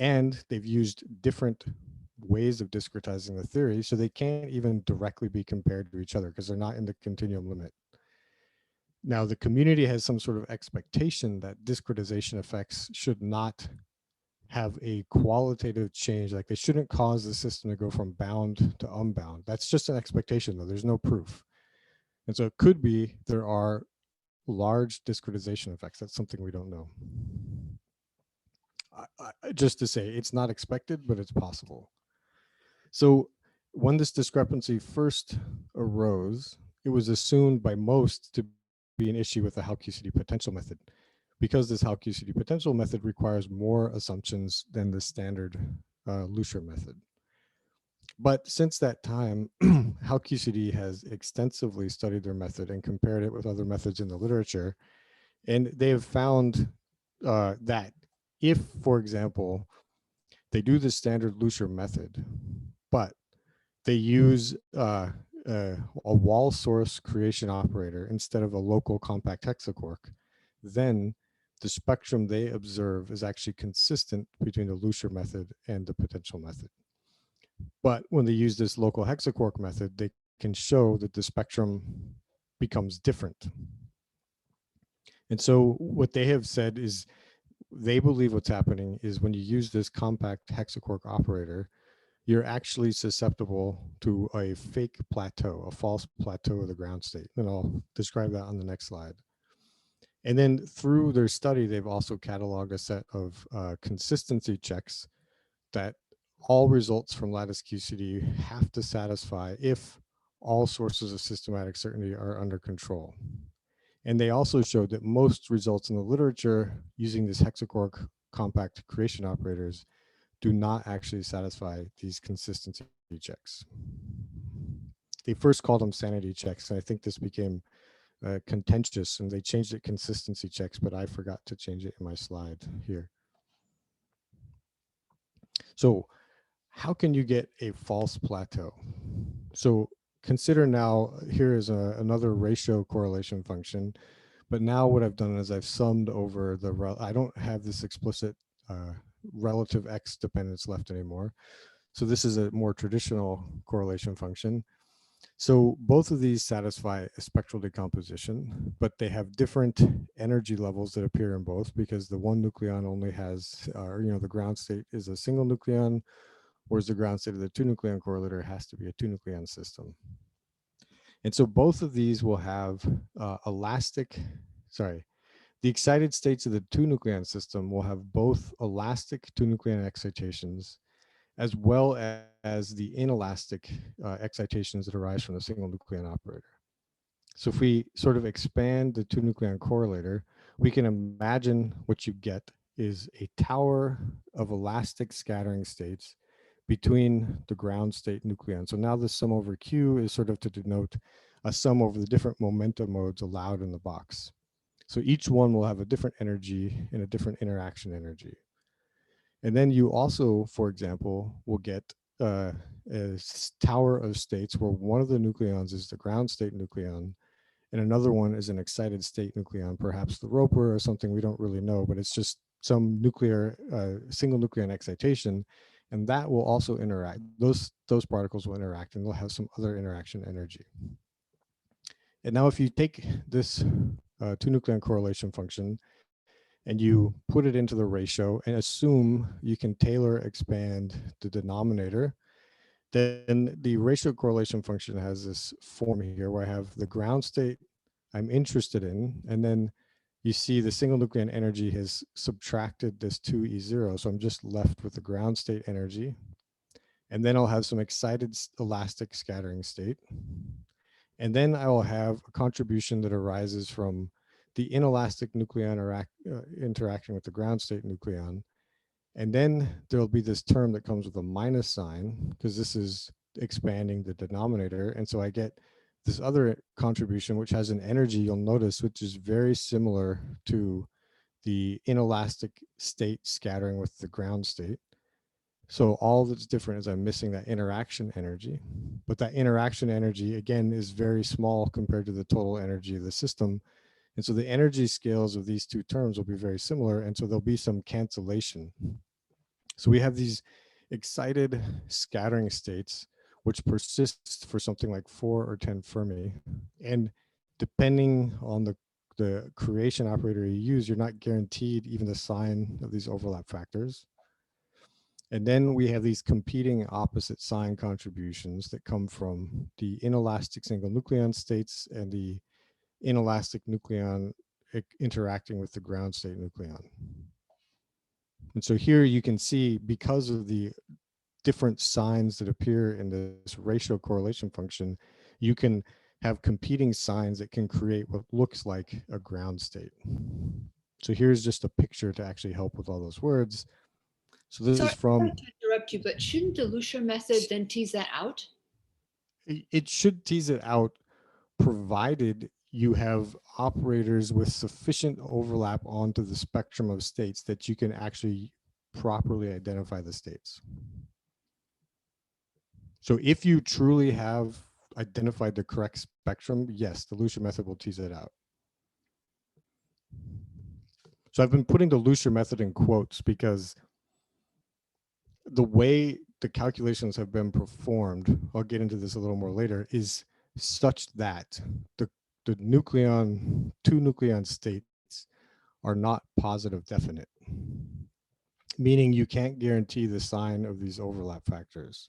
S1: and they've used different ways of discretizing the theory, so they can't even directly be compared to each other because they're not in the continuum limit. Now, the community has some sort of expectation that discretization effects should not have a qualitative change, like they shouldn't cause the system to go from bound to unbound. That's just an expectation, though. There's no proof. And so it could be there are large discretization effects. That's something we don't know. Just to say, it's not expected, but it's possible. So when this discrepancy first arose, it was assumed by most to be an issue with the HAL QCD potential method, because this HAL QCD potential method requires more assumptions than the standard Lucier method. But since that time, HAL QCD has extensively studied their method and compared it with other methods in the literature. And they have found that if, for example, they do the standard Lucier method, but they use a wall source creation operator instead of a local compact hexaquark, then the spectrum they observe is actually consistent between the Lucier method and the potential method. But when they use this local hexaquark method, they can show that the spectrum becomes different. And so what they have said is they believe what's happening is when you use this compact hexaquark operator, you're actually susceptible to a fake plateau, a false plateau of the ground state. And I'll describe that on the next slide. And then through their study, they've also cataloged a set of consistency checks that all results from Lattice QCD have to satisfy if all sources of systematic certainty are under control. And they also showed that most results in the literature using this hexaquark compact creation operators do not actually satisfy these consistency checks. They first called them sanity checks, and I think this became contentious, and they changed it consistency checks, but I forgot to change it in my slide here. So how can you get a false plateau? So consider now, here is another ratio correlation function, but now what I've done is I've summed over the, I don't have this explicit relative x dependence left anymore. So this is a more traditional correlation function. So both of these satisfy a spectral decomposition, but they have different energy levels that appear in both, because the one nucleon only has, the ground state is a single nucleon, whereas the ground state of the two-nucleon correlator has to be a two-nucleon system. And so both of these will have the excited states of the two-nucleon system will have both elastic two-nucleon excitations as well as the inelastic excitations that arise from the single nucleon operator. So if we sort of expand the two-nucleon correlator, we can imagine what you get is a tower of elastic scattering states between the ground state nucleon. So now the sum over Q is sort of to denote a sum over the different momentum modes allowed in the box. So each one will have a different energy and a different interaction energy. And then you also, for example, will get a tower of states where one of the nucleons is the ground state nucleon and another one is an excited state nucleon, perhaps the Roper or something, we don't really know, but it's just some nuclear, single nucleon excitation, and that will also interact. Those particles will interact and they'll have some other interaction energy. And now if you take this two-nucleon correlation function and you put it into the ratio and assume you can Taylor expand the denominator, Then the ratio correlation function has this form here where I have the ground state I'm interested in, and then you see the single nucleon energy has subtracted this 2E0, so I'm just left with the ground state energy. And then I'll have some excited elastic scattering state. And then I will have a contribution that arises from the inelastic nucleon interacting with the ground state nucleon. And then there'll be this term that comes with a minus sign because this is expanding the denominator. And so I get this other contribution, which has an energy, you'll notice, which is very similar to the inelastic state scattering with the ground state. So all that's different is I'm missing that interaction energy. But that interaction energy, again, is very small compared to the total energy of the system. And so the energy scales of these two terms will be very similar. And so there'll be some cancellation. So we have these excited scattering states, which persist for something like 4 or 10 Fermi. And depending on the creation operator you use, you're not guaranteed even the sign of these overlap factors. And then we have these competing opposite sign contributions that come from the inelastic single nucleon states and the inelastic nucleon interacting with the ground state nucleon. And so here you can see, because of the different signs that appear in this ratio correlation function, you can have competing signs that can create what looks like a ground state. So here's just a picture to actually help with all those words. So this is
S2: Sorry
S1: from,
S2: to interrupt you, but shouldn't the Lucier method then tease that out?
S1: it should tease it out provided you have operators with sufficient overlap onto the spectrum of states that you can actually properly identify the states. So if you truly have identified the correct spectrum, yes, the Lucier method will tease it out. So I've been putting the Lucier method in quotes because the way the calculations have been performed, I'll get into this a little more later, is such that the nucleon, two-nucleon states are not positive definite, meaning you can't guarantee the sign of these overlap factors.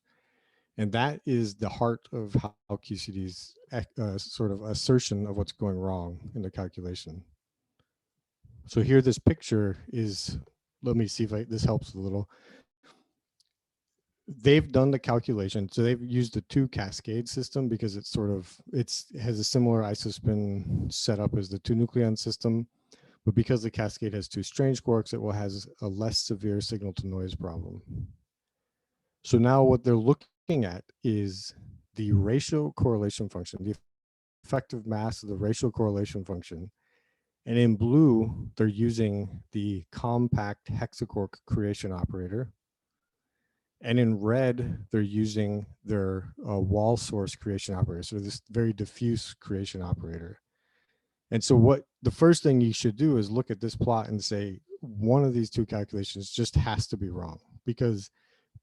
S1: And that is the heart of HAL QCD's sort of assertion of what's going wrong in the calculation. So here, this picture is, let me see if this helps a little. They've done the calculation. So they've used the two cascade system because it's sort of, it has a similar isospin setup as the two-nucleon system. But because the cascade has two strange quarks, it will has a less severe signal to noise problem. So now what they're looking at is the ratio correlation function, the effective mass of the ratio correlation function. And in blue, they're using the compact hexaquark creation operator. And in red, they're using their wall source creation operator. So this very diffuse creation operator. And so what the first thing you should do is look at this plot and say, one of these two calculations just has to be wrong, because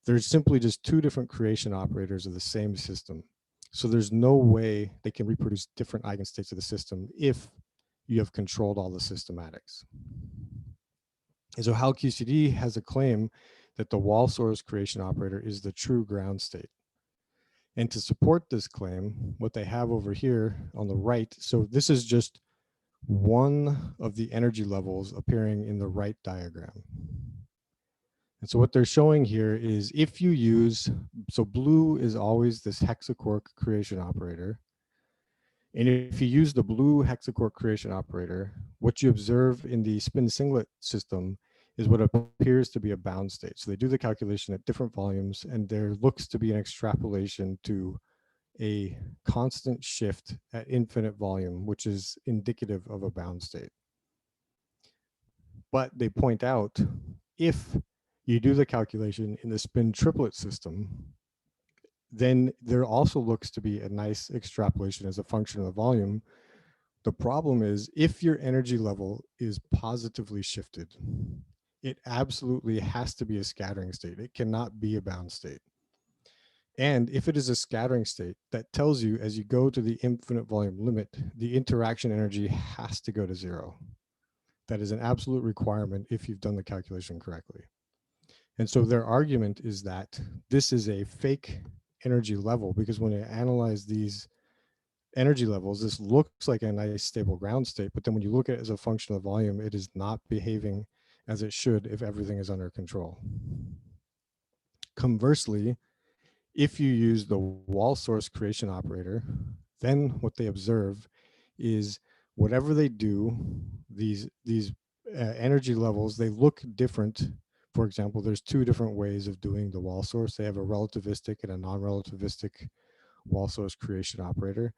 S1: there's simply just two different creation operators of the same system. So there's no way they can reproduce different eigenstates of the system if you have controlled all the systematics. And so HAL QCD has a claim that the wall source creation operator is the true ground state. And to support this claim, what they have over here on the right, so this is just one of the energy levels appearing in the right diagram. And so what they're showing here is if you use, so blue is always this hexaquark creation operator. And if you use the blue hexaquark creation operator, what you observe in the spin singlet system is what appears to be a bound state. So they do the calculation at different volumes, and there looks to be an extrapolation to a constant shift at infinite volume, which is indicative of a bound state. But they point out, if you do the calculation in the spin triplet system, then there also looks to be a nice extrapolation as a function of the volume. The problem is, if your energy level is positively shifted, it absolutely has to be a scattering state. It cannot be a bound state. And if it is a scattering state, that tells you as you go to the infinite volume limit, the interaction energy has to go to zero. That is an absolute requirement if you've done the calculation correctly. And so their argument is that this is a fake energy level, because when you analyze these energy levels, this looks like a nice stable ground state, but then when you look at it as a function of volume, it is not behaving as it should if everything is under control. Conversely, if you use the wall source creation operator, then what they observe is whatever they do, these energy levels, they look different. For example, there's two different ways of doing the wall source. They have a relativistic and a non-relativistic wall source creation operator.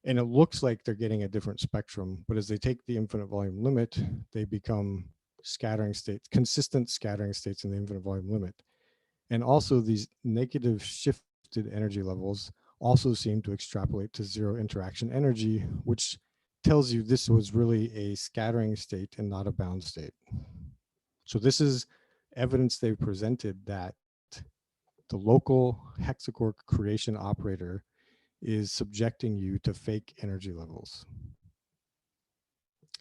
S1: And it looks like they're getting a different spectrum, but as they take the infinite volume limit, they become scattering states, consistent scattering states in the infinite volume limit. And also these negative shifted energy levels also seem to extrapolate to zero interaction energy, which tells you this was really a scattering state and not a bound state. So this is evidence they've presented that the local hexacore creation operator is subjecting you to fake energy levels.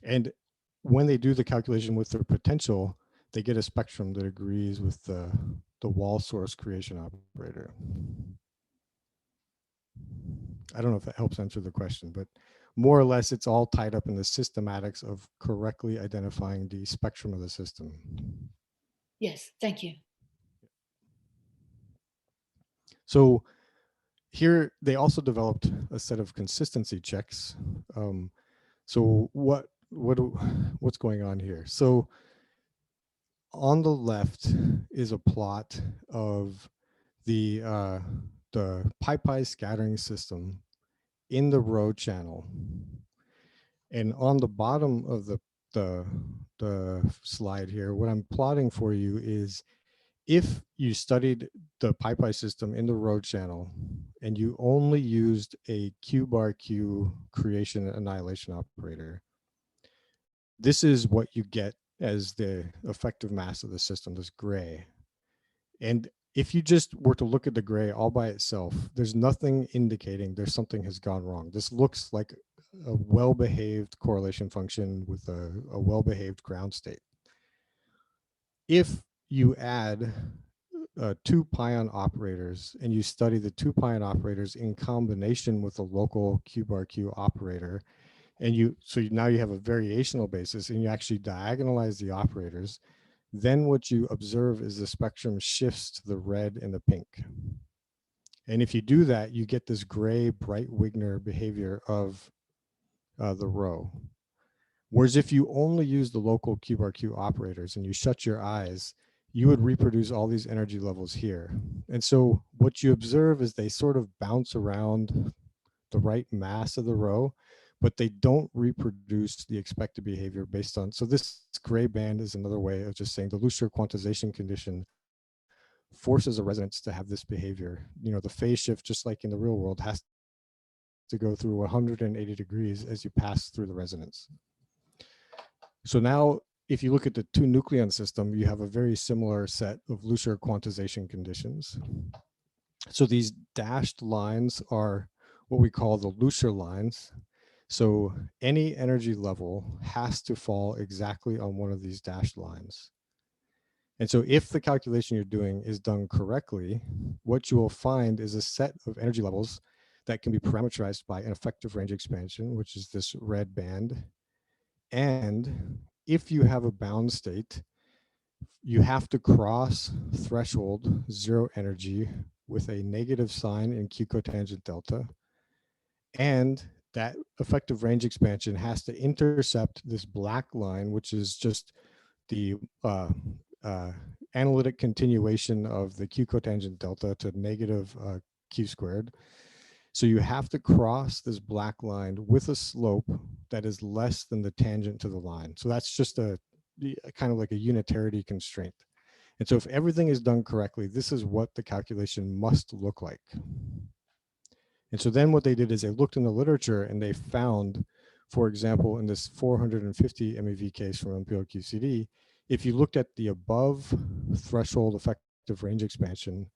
S1: And when they do the calculation with their potential, they get a spectrum that agrees with the wall source creation operator. I don't know if that helps answer the question, but more or less it's all tied up in the systematics of correctly identifying the spectrum of the system.
S2: Yes, thank you.
S1: So here they also developed a set of consistency checks. So what's going on here? So on the left is a plot of the pi scattering system in the row channel, and on the bottom of the slide here, what I'm plotting for you is if you studied the pi system in the row channel and you only used a q bar q creation annihilation operator, this is what you get as the effective mass of the system, this gray. And if you just were to look at the gray all by itself, there's nothing indicating there's something has gone wrong. This looks like a well-behaved correlation function with a well-behaved ground state. If you add two pion operators and you study the two pion operators in combination with a local q bar q operator, and now you have a variational basis and you actually diagonalize the operators, then what you observe is the spectrum shifts to the red and the pink. And if you do that, you get this gray bright Wigner behavior of the row. Whereas if you only use the local q bar q operators and you shut your eyes, you would reproduce all these energy levels here. And so what you observe is they sort of bounce around the right mass of the row, but they don't reproduce the expected behavior based on, so this gray band is another way of just saying the Lucier quantization condition forces a resonance to have this behavior. You know, the phase shift, just like in the real world, has to go through 180 degrees as you pass through the resonance. So now, if you look at the two-nucleon system, you have a very similar set of Lucier quantization conditions. So these dashed lines are what we call the Lucier lines. So any energy level has to fall exactly on one of these dashed lines. And so if the calculation you're doing is done correctly, what you will find is a set of energy levels that can be parameterized by an effective range expansion, which is this red band. And if you have a bound state, you have to cross threshold zero energy with a negative sign in q cotangent delta. And that effective range expansion has to intercept this black line, which is just the analytic continuation of the q cotangent delta to negative q squared. So you have to cross this black line with a slope that is less than the tangent to the line. So that's just a kind of like a unitarity constraint. And so if everything is done correctly, this is what the calculation must look like. And so then what they did is they looked in the literature and they found, for example, in this 450 MeV case from MPO QCD, if you looked at the above threshold effective range expansion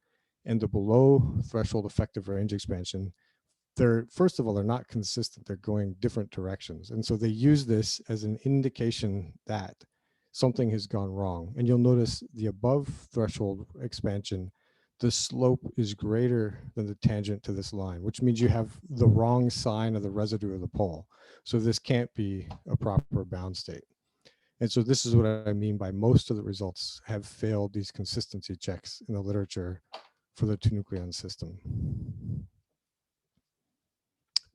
S1: and the below threshold effective range expansion, they're, first of all, they're not consistent. They're going different directions. And so they use this as an indication that something has gone wrong. And you'll notice the above threshold expansion, the slope is greater than the tangent to this line, which means you have the wrong sign of the residue of the pole. So this can't be a proper bound state. And so this is what I mean by most of the results have failed these consistency checks in the literature for the two-nucleon system.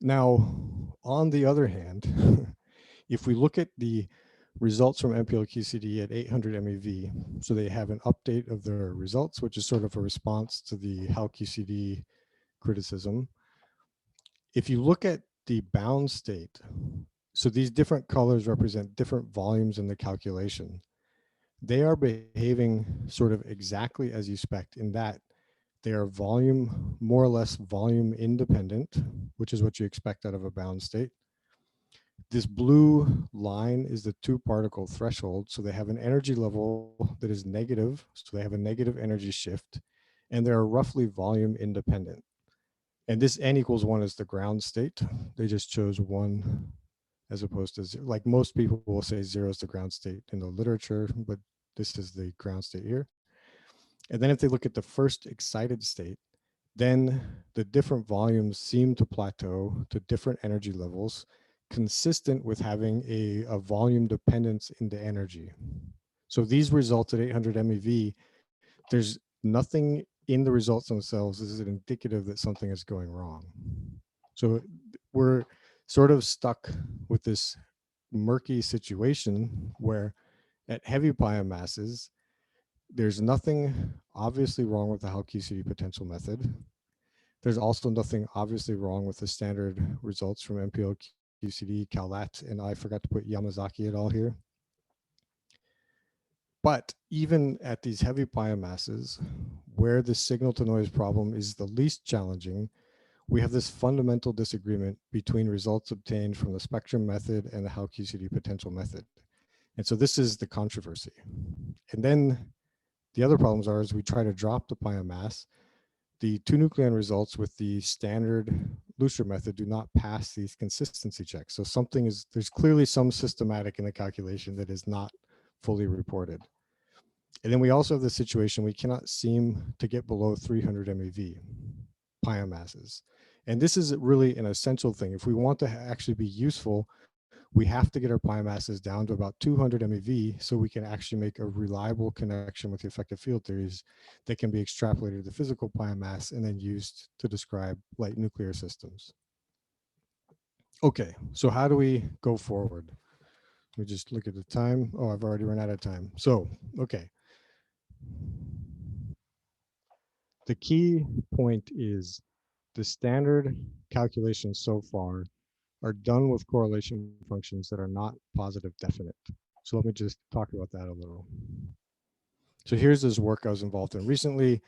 S1: Now, on the other hand, if we look at the results from MPL QCD at 800 MeV, so they have an update of their results, which is sort of a response to the HAL QCD criticism. If you look at the bound state, so these different colors represent different volumes in the calculation. They are behaving sort of exactly as you expect in that they are volume, more or less volume independent, which is what you expect out of a bound state. This blue line is the two particle threshold. So they have an energy level that is negative. So they have a negative energy shift, and they're roughly volume independent. And this n equals 1 is the ground state. They just chose 1 as opposed to 0. Like most people will say 0 is the ground state in the literature, but this is the ground state here. And then if they look at the first excited state, then the different volumes seem to plateau to different energy levels, consistent with having a volume dependence into energy. So these results at 800 MeV, there's nothing in the results themselves is it indicative that something is going wrong. So we're sort of stuck with this murky situation where at heavy pion masses, there's nothing obviously wrong with the HAL QCD potential method. There's also nothing obviously wrong with the standard results from MPL QCD, CalLat, and I forgot to put Yamazaki et al. Here. But even at these heavy pion masses, where the signal to noise problem is the least challenging, we have this fundamental disagreement between results obtained from the spectrum method and the HAL QCD potential method. And so this is the controversy. And then the other problems are as we try to drop the pion mass, the two-nucleon results with the standard Lusher method do not pass these consistency checks. So something is, there's clearly some systematic in the calculation that is not fully reported. And then we also have the situation we cannot seem to get below 300 MeV pion masses. And this is really an essential thing. If we want to actually be useful, we have to get our pion masses down to about 200 MeV so we can actually make a reliable connection with the effective field theories that can be extrapolated to the physical pion mass and then used to describe light nuclear systems. Okay, so how do we go forward? Let me just look at the time. Oh, I've already run out of time. So, okay. The key point is the standard calculations so far are done with correlation functions that are not positive definite. So let me just talk about that a little. So here's this work I was involved in recently.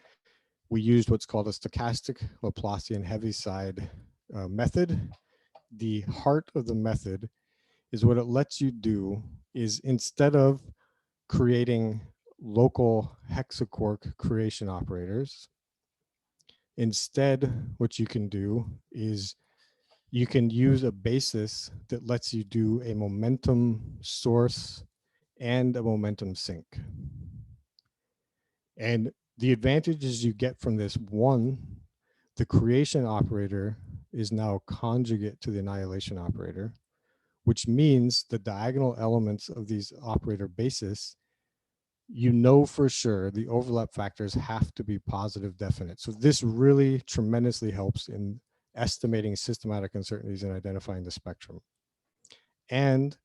S1: We used what's called a stochastic Laplacian Heaviside method. The heart of the method is what it lets you do is instead of creating local hexaquark creation operators, instead what you can do is you can use a basis that lets you do a momentum source and a momentum sink. And the advantages you get from this, one, the creation operator is now conjugate to the annihilation operator, which means the diagonal elements of these operator basis, you know for sure the overlap factors have to be positive definite. So this really tremendously helps in estimating systematic uncertainties and identifying the spectrum. And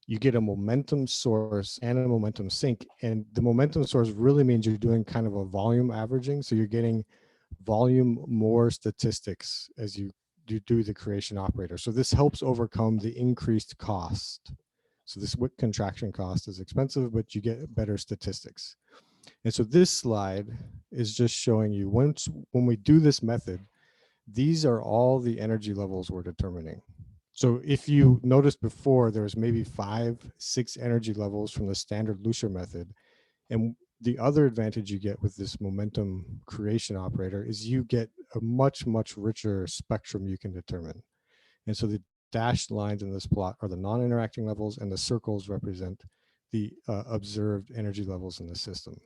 S1: you get a momentum source and a momentum sink. And the momentum source really means you're doing kind of a volume averaging. So you're getting volume more statistics as you do the creation operator. So this helps overcome the increased cost. So this wick contraction cost is expensive, but you get better statistics. And so this slide is just showing you when we do this method, these are all the energy levels we're determining. So if you noticed before, there was maybe 5, 6 energy levels from the standard Lusher method. And the other advantage you get with this momentum creation operator is you get a much, much richer spectrum you can determine. And so the dashed lines in this plot are the non-interacting levels, and the circles represent the observed energy levels in the system.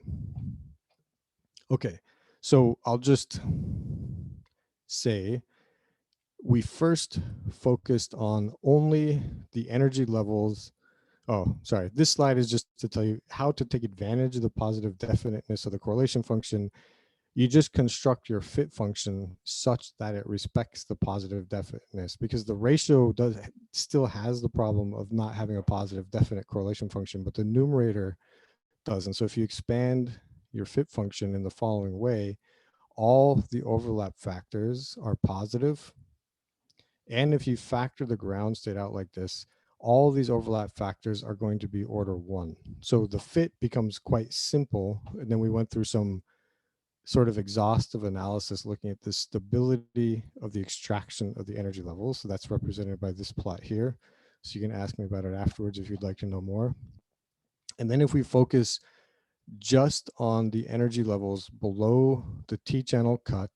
S1: Okay, So I'll just say we first focused on only the energy levels. Oh, sorry. This slide is just to tell you how to take advantage of the positive definiteness of the correlation function. You just construct your fit function such that it respects the positive definiteness, because the ratio does still has the problem of not having a positive definite correlation function, but the numerator does. And so if you expand your fit function in the following way, all the overlap factors are positive. And if you factor the ground state out like this, all these overlap factors are going to be order 1. So the fit becomes quite simple. And then we went through some sort of exhaustive analysis looking at the stability of the extraction of the energy levels. So that's represented by this plot here. So you can ask me about it afterwards if you'd like to know more. And then if we focus just on the energy levels below the T-channel cut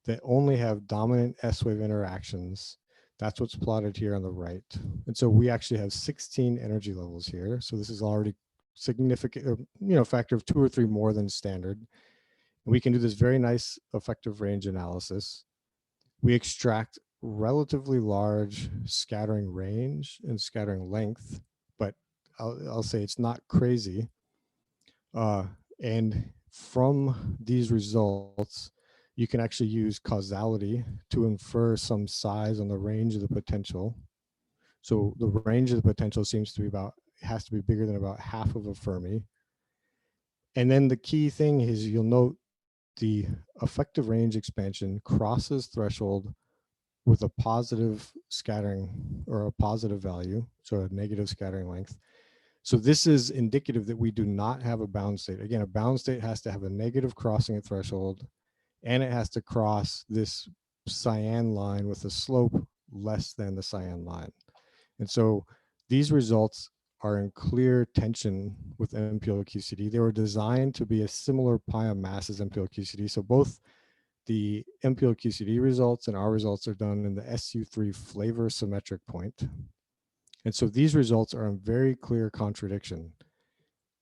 S1: that only have dominant S-wave interactions, that's what's plotted here on the right. And so we actually have 16 energy levels here. So this is already significant, factor of 2 or 3 more than standard. And we can do this very nice effective range analysis. We extract relatively large scattering range and scattering length, but I'll say it's not crazy. And from these results, you can actually use causality to infer some size on the range of the potential. So the range of the potential seems to be has to be bigger than about half of a Fermi. And then the key thing is you'll note the effective range expansion crosses threshold with a positive scattering or a positive value, so a negative scattering length. So this is indicative that we do not have a bound state. Again, a bound state has to have a negative crossing at threshold, and it has to cross this cyan line with a slope less than the cyan line. And so these results are in clear tension with MPL QCD. They were designed to be a similar pion mass as MPL QCD. So both the MPL QCD results and our results are done in the SU3 flavor symmetric point. And so these results are in very clear contradiction.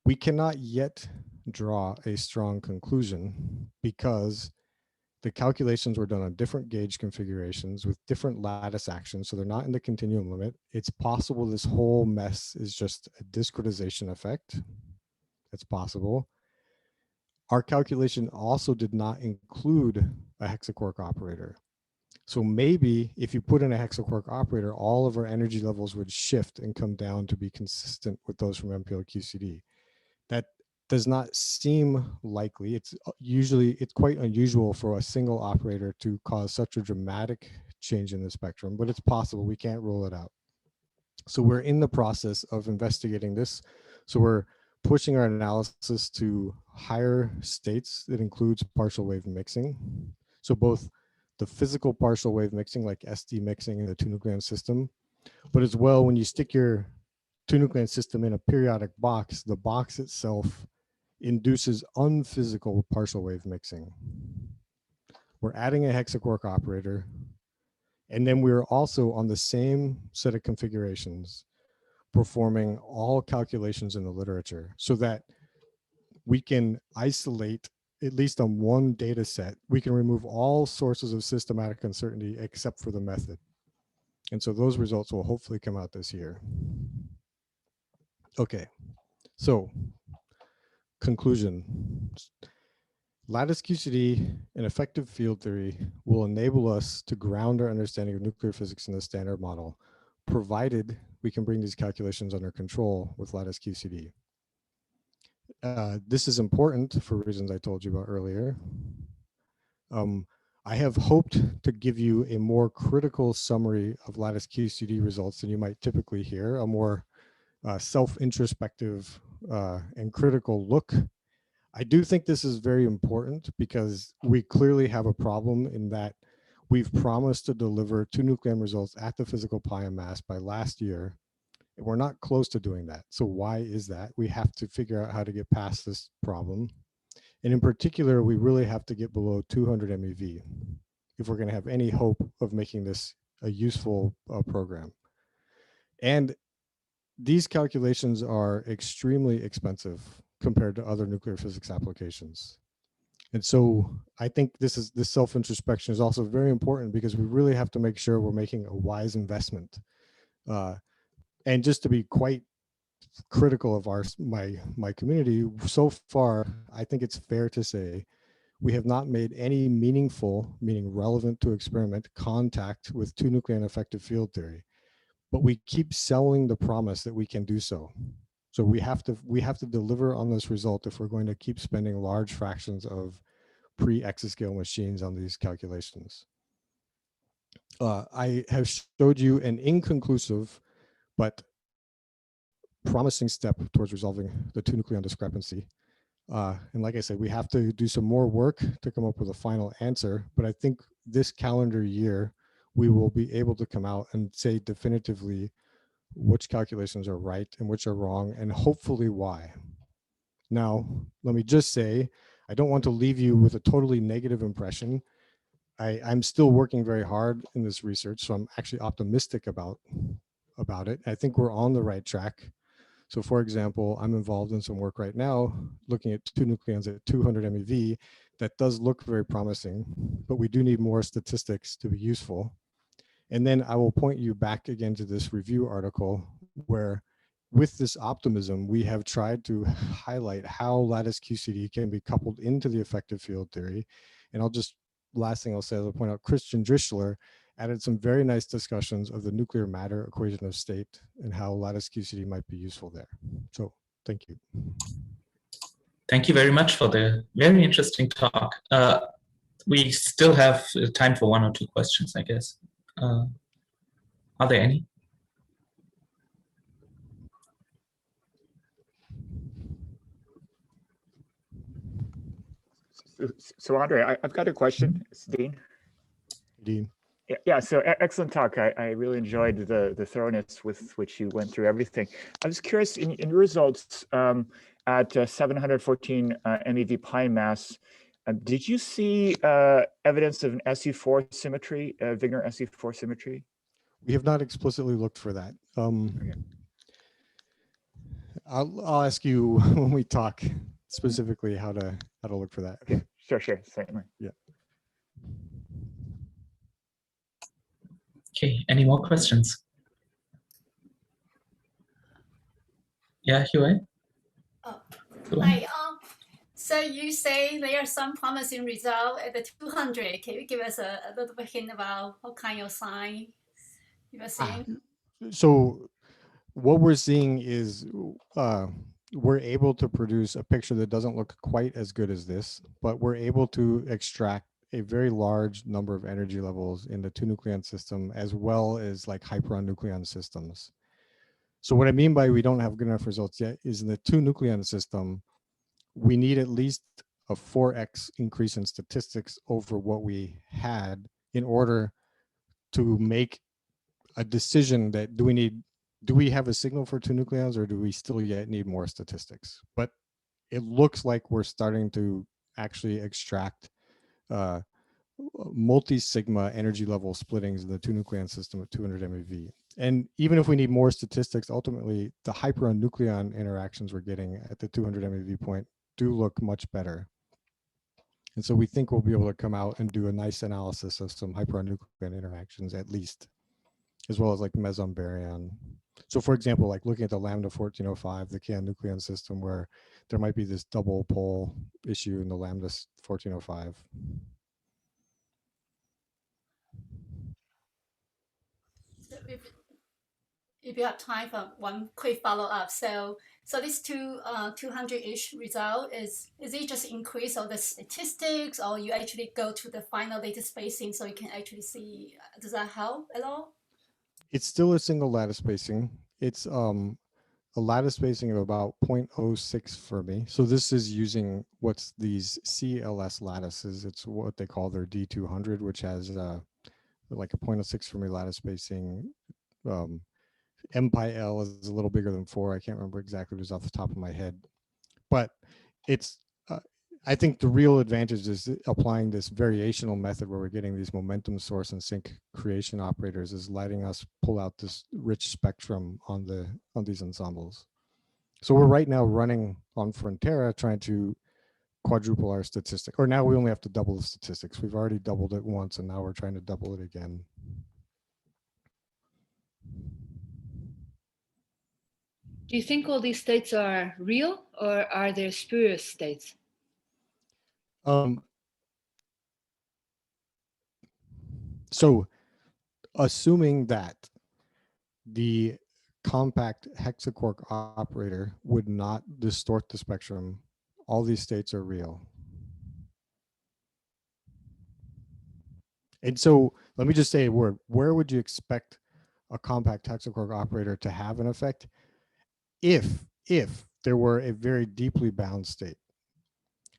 S1: We cannot yet draw a strong conclusion because the calculations were done on different gauge configurations with different lattice actions, so they're not in the continuum limit. It's possible this whole mess is just a discretization effect. It's possible. Our calculation also did not include a hexaquark operator. So maybe if you put in a hexaquark operator, all of our energy levels would shift and come down to be consistent with those from MPL QCD. That does not seem likely. It's quite unusual for a single operator to cause such a dramatic change in the spectrum, but it's possible. We can't rule it out. So we're in the process of investigating this. So we're pushing our analysis to higher states that includes partial wave mixing. So both the physical partial wave mixing like SD mixing in the two-nucleon system, but as well when you stick your two-nucleon system in a periodic box, the box itself induces unphysical partial wave mixing. We're adding a hexaquark operator, and then we're also on the same set of configurations performing all calculations in the literature so that we can isolate, at least on one data set, we can remove all sources of systematic uncertainty except for the method. And so those results will hopefully come out this year. Okay, so conclusion. Lattice QCD and effective field theory will enable us to ground our understanding of nuclear physics in the standard model, provided we can bring these calculations under control with Lattice QCD. This is important for reasons I told you about earlier. I have hoped to give you a more critical summary of Lattice QCD results than you might typically hear, a more self-introspective and critical look. I do think this is very important because we clearly have a problem in that we've promised to deliver two-nucleon results at the physical pion mass by last year. And we're not close to doing that. So why is that? We have to figure out how to get past this problem. And in particular, we really have to get below 200 MeV if we're going to have any hope of making this a useful program. And these calculations are extremely expensive compared to other nuclear physics applications. And so I think this self-introspection is also very important because we really have to make sure we're making a wise investment. And just to be quite critical of my community, so far, I think it's fair to say we have not made any meaningful, meaning relevant to experiment, contact with two-nucleon effective field theory. But we keep selling the promise that we can do so. So we have to deliver on this result if we're going to keep spending large fractions of pre-exascale machines on these calculations. I have showed you an inconclusive but promising step towards resolving the two-nucleon discrepancy. And like I said, we have to do some more work to come up with a final answer, but I think this calendar year, we will be able to come out and say definitively which calculations are right and which are wrong, and hopefully why. Now, let me just say, I don't want to leave you with a totally negative impression. I'm still working very hard in this research, so I'm actually optimistic about it. I think we're on the right track. So for example, I'm involved in some work right now looking at two nucleons at 200 MeV. That does look very promising, but we do need more statistics to be useful. And then I will point you back again to this review article where with this optimism, we have tried to highlight how lattice QCD can be coupled into the effective field theory. And last thing I'll say, I'll point out Christian Drischler added some very nice discussions of the nuclear matter equation of state and how lattice QCD might be useful there. So thank you.
S3: Thank you very much for the very interesting talk. We still have time for one or two questions, I guess. Are there any?
S4: So Andre, I've got a question. It's Dean.
S1: Dean.
S4: Yeah, so excellent talk. I really enjoyed the thoroughness with which you went through everything. I was curious, in your results at 714 MeV pion mass, did you see evidence of an SU4 symmetry, Wigner SU4 symmetry?
S1: We have not explicitly looked for that. Okay. I'll ask you when we talk specifically how to look for that.
S4: Okay, sure, certainly.
S1: Yeah.
S3: Okay, any more questions? Yeah, Huey?
S5: Hi. So you say there are some promising results at the 200. Can you give us a little bit hint about what kind of sign you are seeing?
S1: So what we're seeing is we're able to produce a picture that doesn't look quite as good as this, but we're able to extract a very large number of energy levels in the two-nucleon system, as well as like hyperon-nucleon systems. So what I mean by we don't have good enough results yet is in the two-nucleon system, we need at least a 4x increase in statistics over what we had in order to make a decision that do we have a signal for two nucleons, or do we still yet need more statistics? But it looks like we're starting to actually extract multi-sigma energy level splittings in the two-nucleon system at 200 MeV. And even if we need more statistics, ultimately the hyperon-nucleon interactions we're getting at the 200 MeV point do look much better. And so we think we'll be able to come out and do a nice analysis of some hyperon-nucleon interactions at least, as well as like meson-baryon. So for example, like looking at the lambda 1405, the can-nucleon system, where there might be this double pole issue in the lambda 1405.
S5: So if you have time for one quick follow-up, so this 200-ish result, is it just increase of the statistics, or you actually go to the final lattice spacing so you can actually see, does that help at all?
S1: It's still a single lattice spacing. It's a lattice spacing of about 0.06 Fermi. So this is using what's these CLS lattices. It's what they call their D200, which has like a 0.06 Fermi lattice spacing. M pi L is a little bigger than 4. I can't remember exactly, it was off the top of my head. But it's, I think the real advantage is applying this variational method where we're getting these momentum source and sync creation operators is letting us pull out this rich spectrum on these ensembles. So we're right now running on Frontera trying to quadruple our statistic, or now we only have to double the statistics. We've already doubled it once, and now we're trying to double it again.
S2: Do you think all these states are real, or are they spurious states?
S1: So assuming that the compact hexaquark operator would not distort the spectrum, all these states are real. And so let me just say a word. Where would you expect a compact hexaquark operator to have an effect? If there were a very deeply bound state,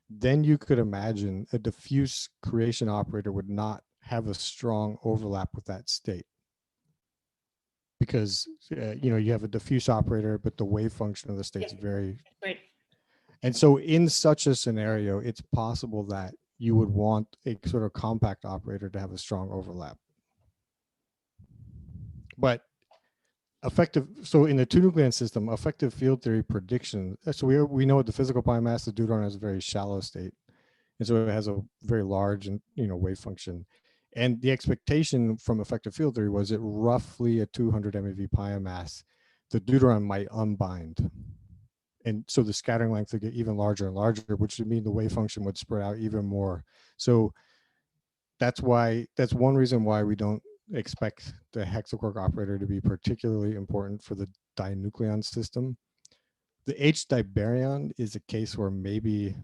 S1: then you could imagine a diffuse creation operator would not have a strong overlap with that state. Because you have a diffuse operator, but the wave function of the state's very
S2: right.
S1: And so in such a scenario, it's possible that you would want a sort of compact operator to have a strong overlap. But so in the two-nucleon system, effective field theory prediction, so we know at the physical pi mass, the deuteron has a very shallow state. And so it has a very large and wave function. And the expectation from effective field theory was at roughly a 200 MeV pi mass, the deuteron might unbind. And so the scattering length would get even larger and larger, which would mean the wave function would spread out even more. So that's one reason why we don't expect the hexaquark operator to be particularly important for the di-nucleon system. The H-dibaryon is a case where maybe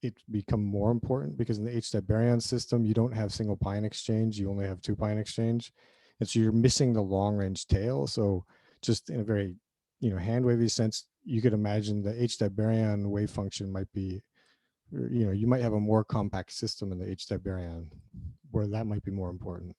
S1: it's become more important, because in the H-dibaryon system, you don't have single pion exchange, you only have two pion exchange. And so you're missing the long range tail. So just in a very hand wavy sense, you could imagine the H-dibaryon wave function might be, you might have a more compact system in the H-dibaryon where that might be more important.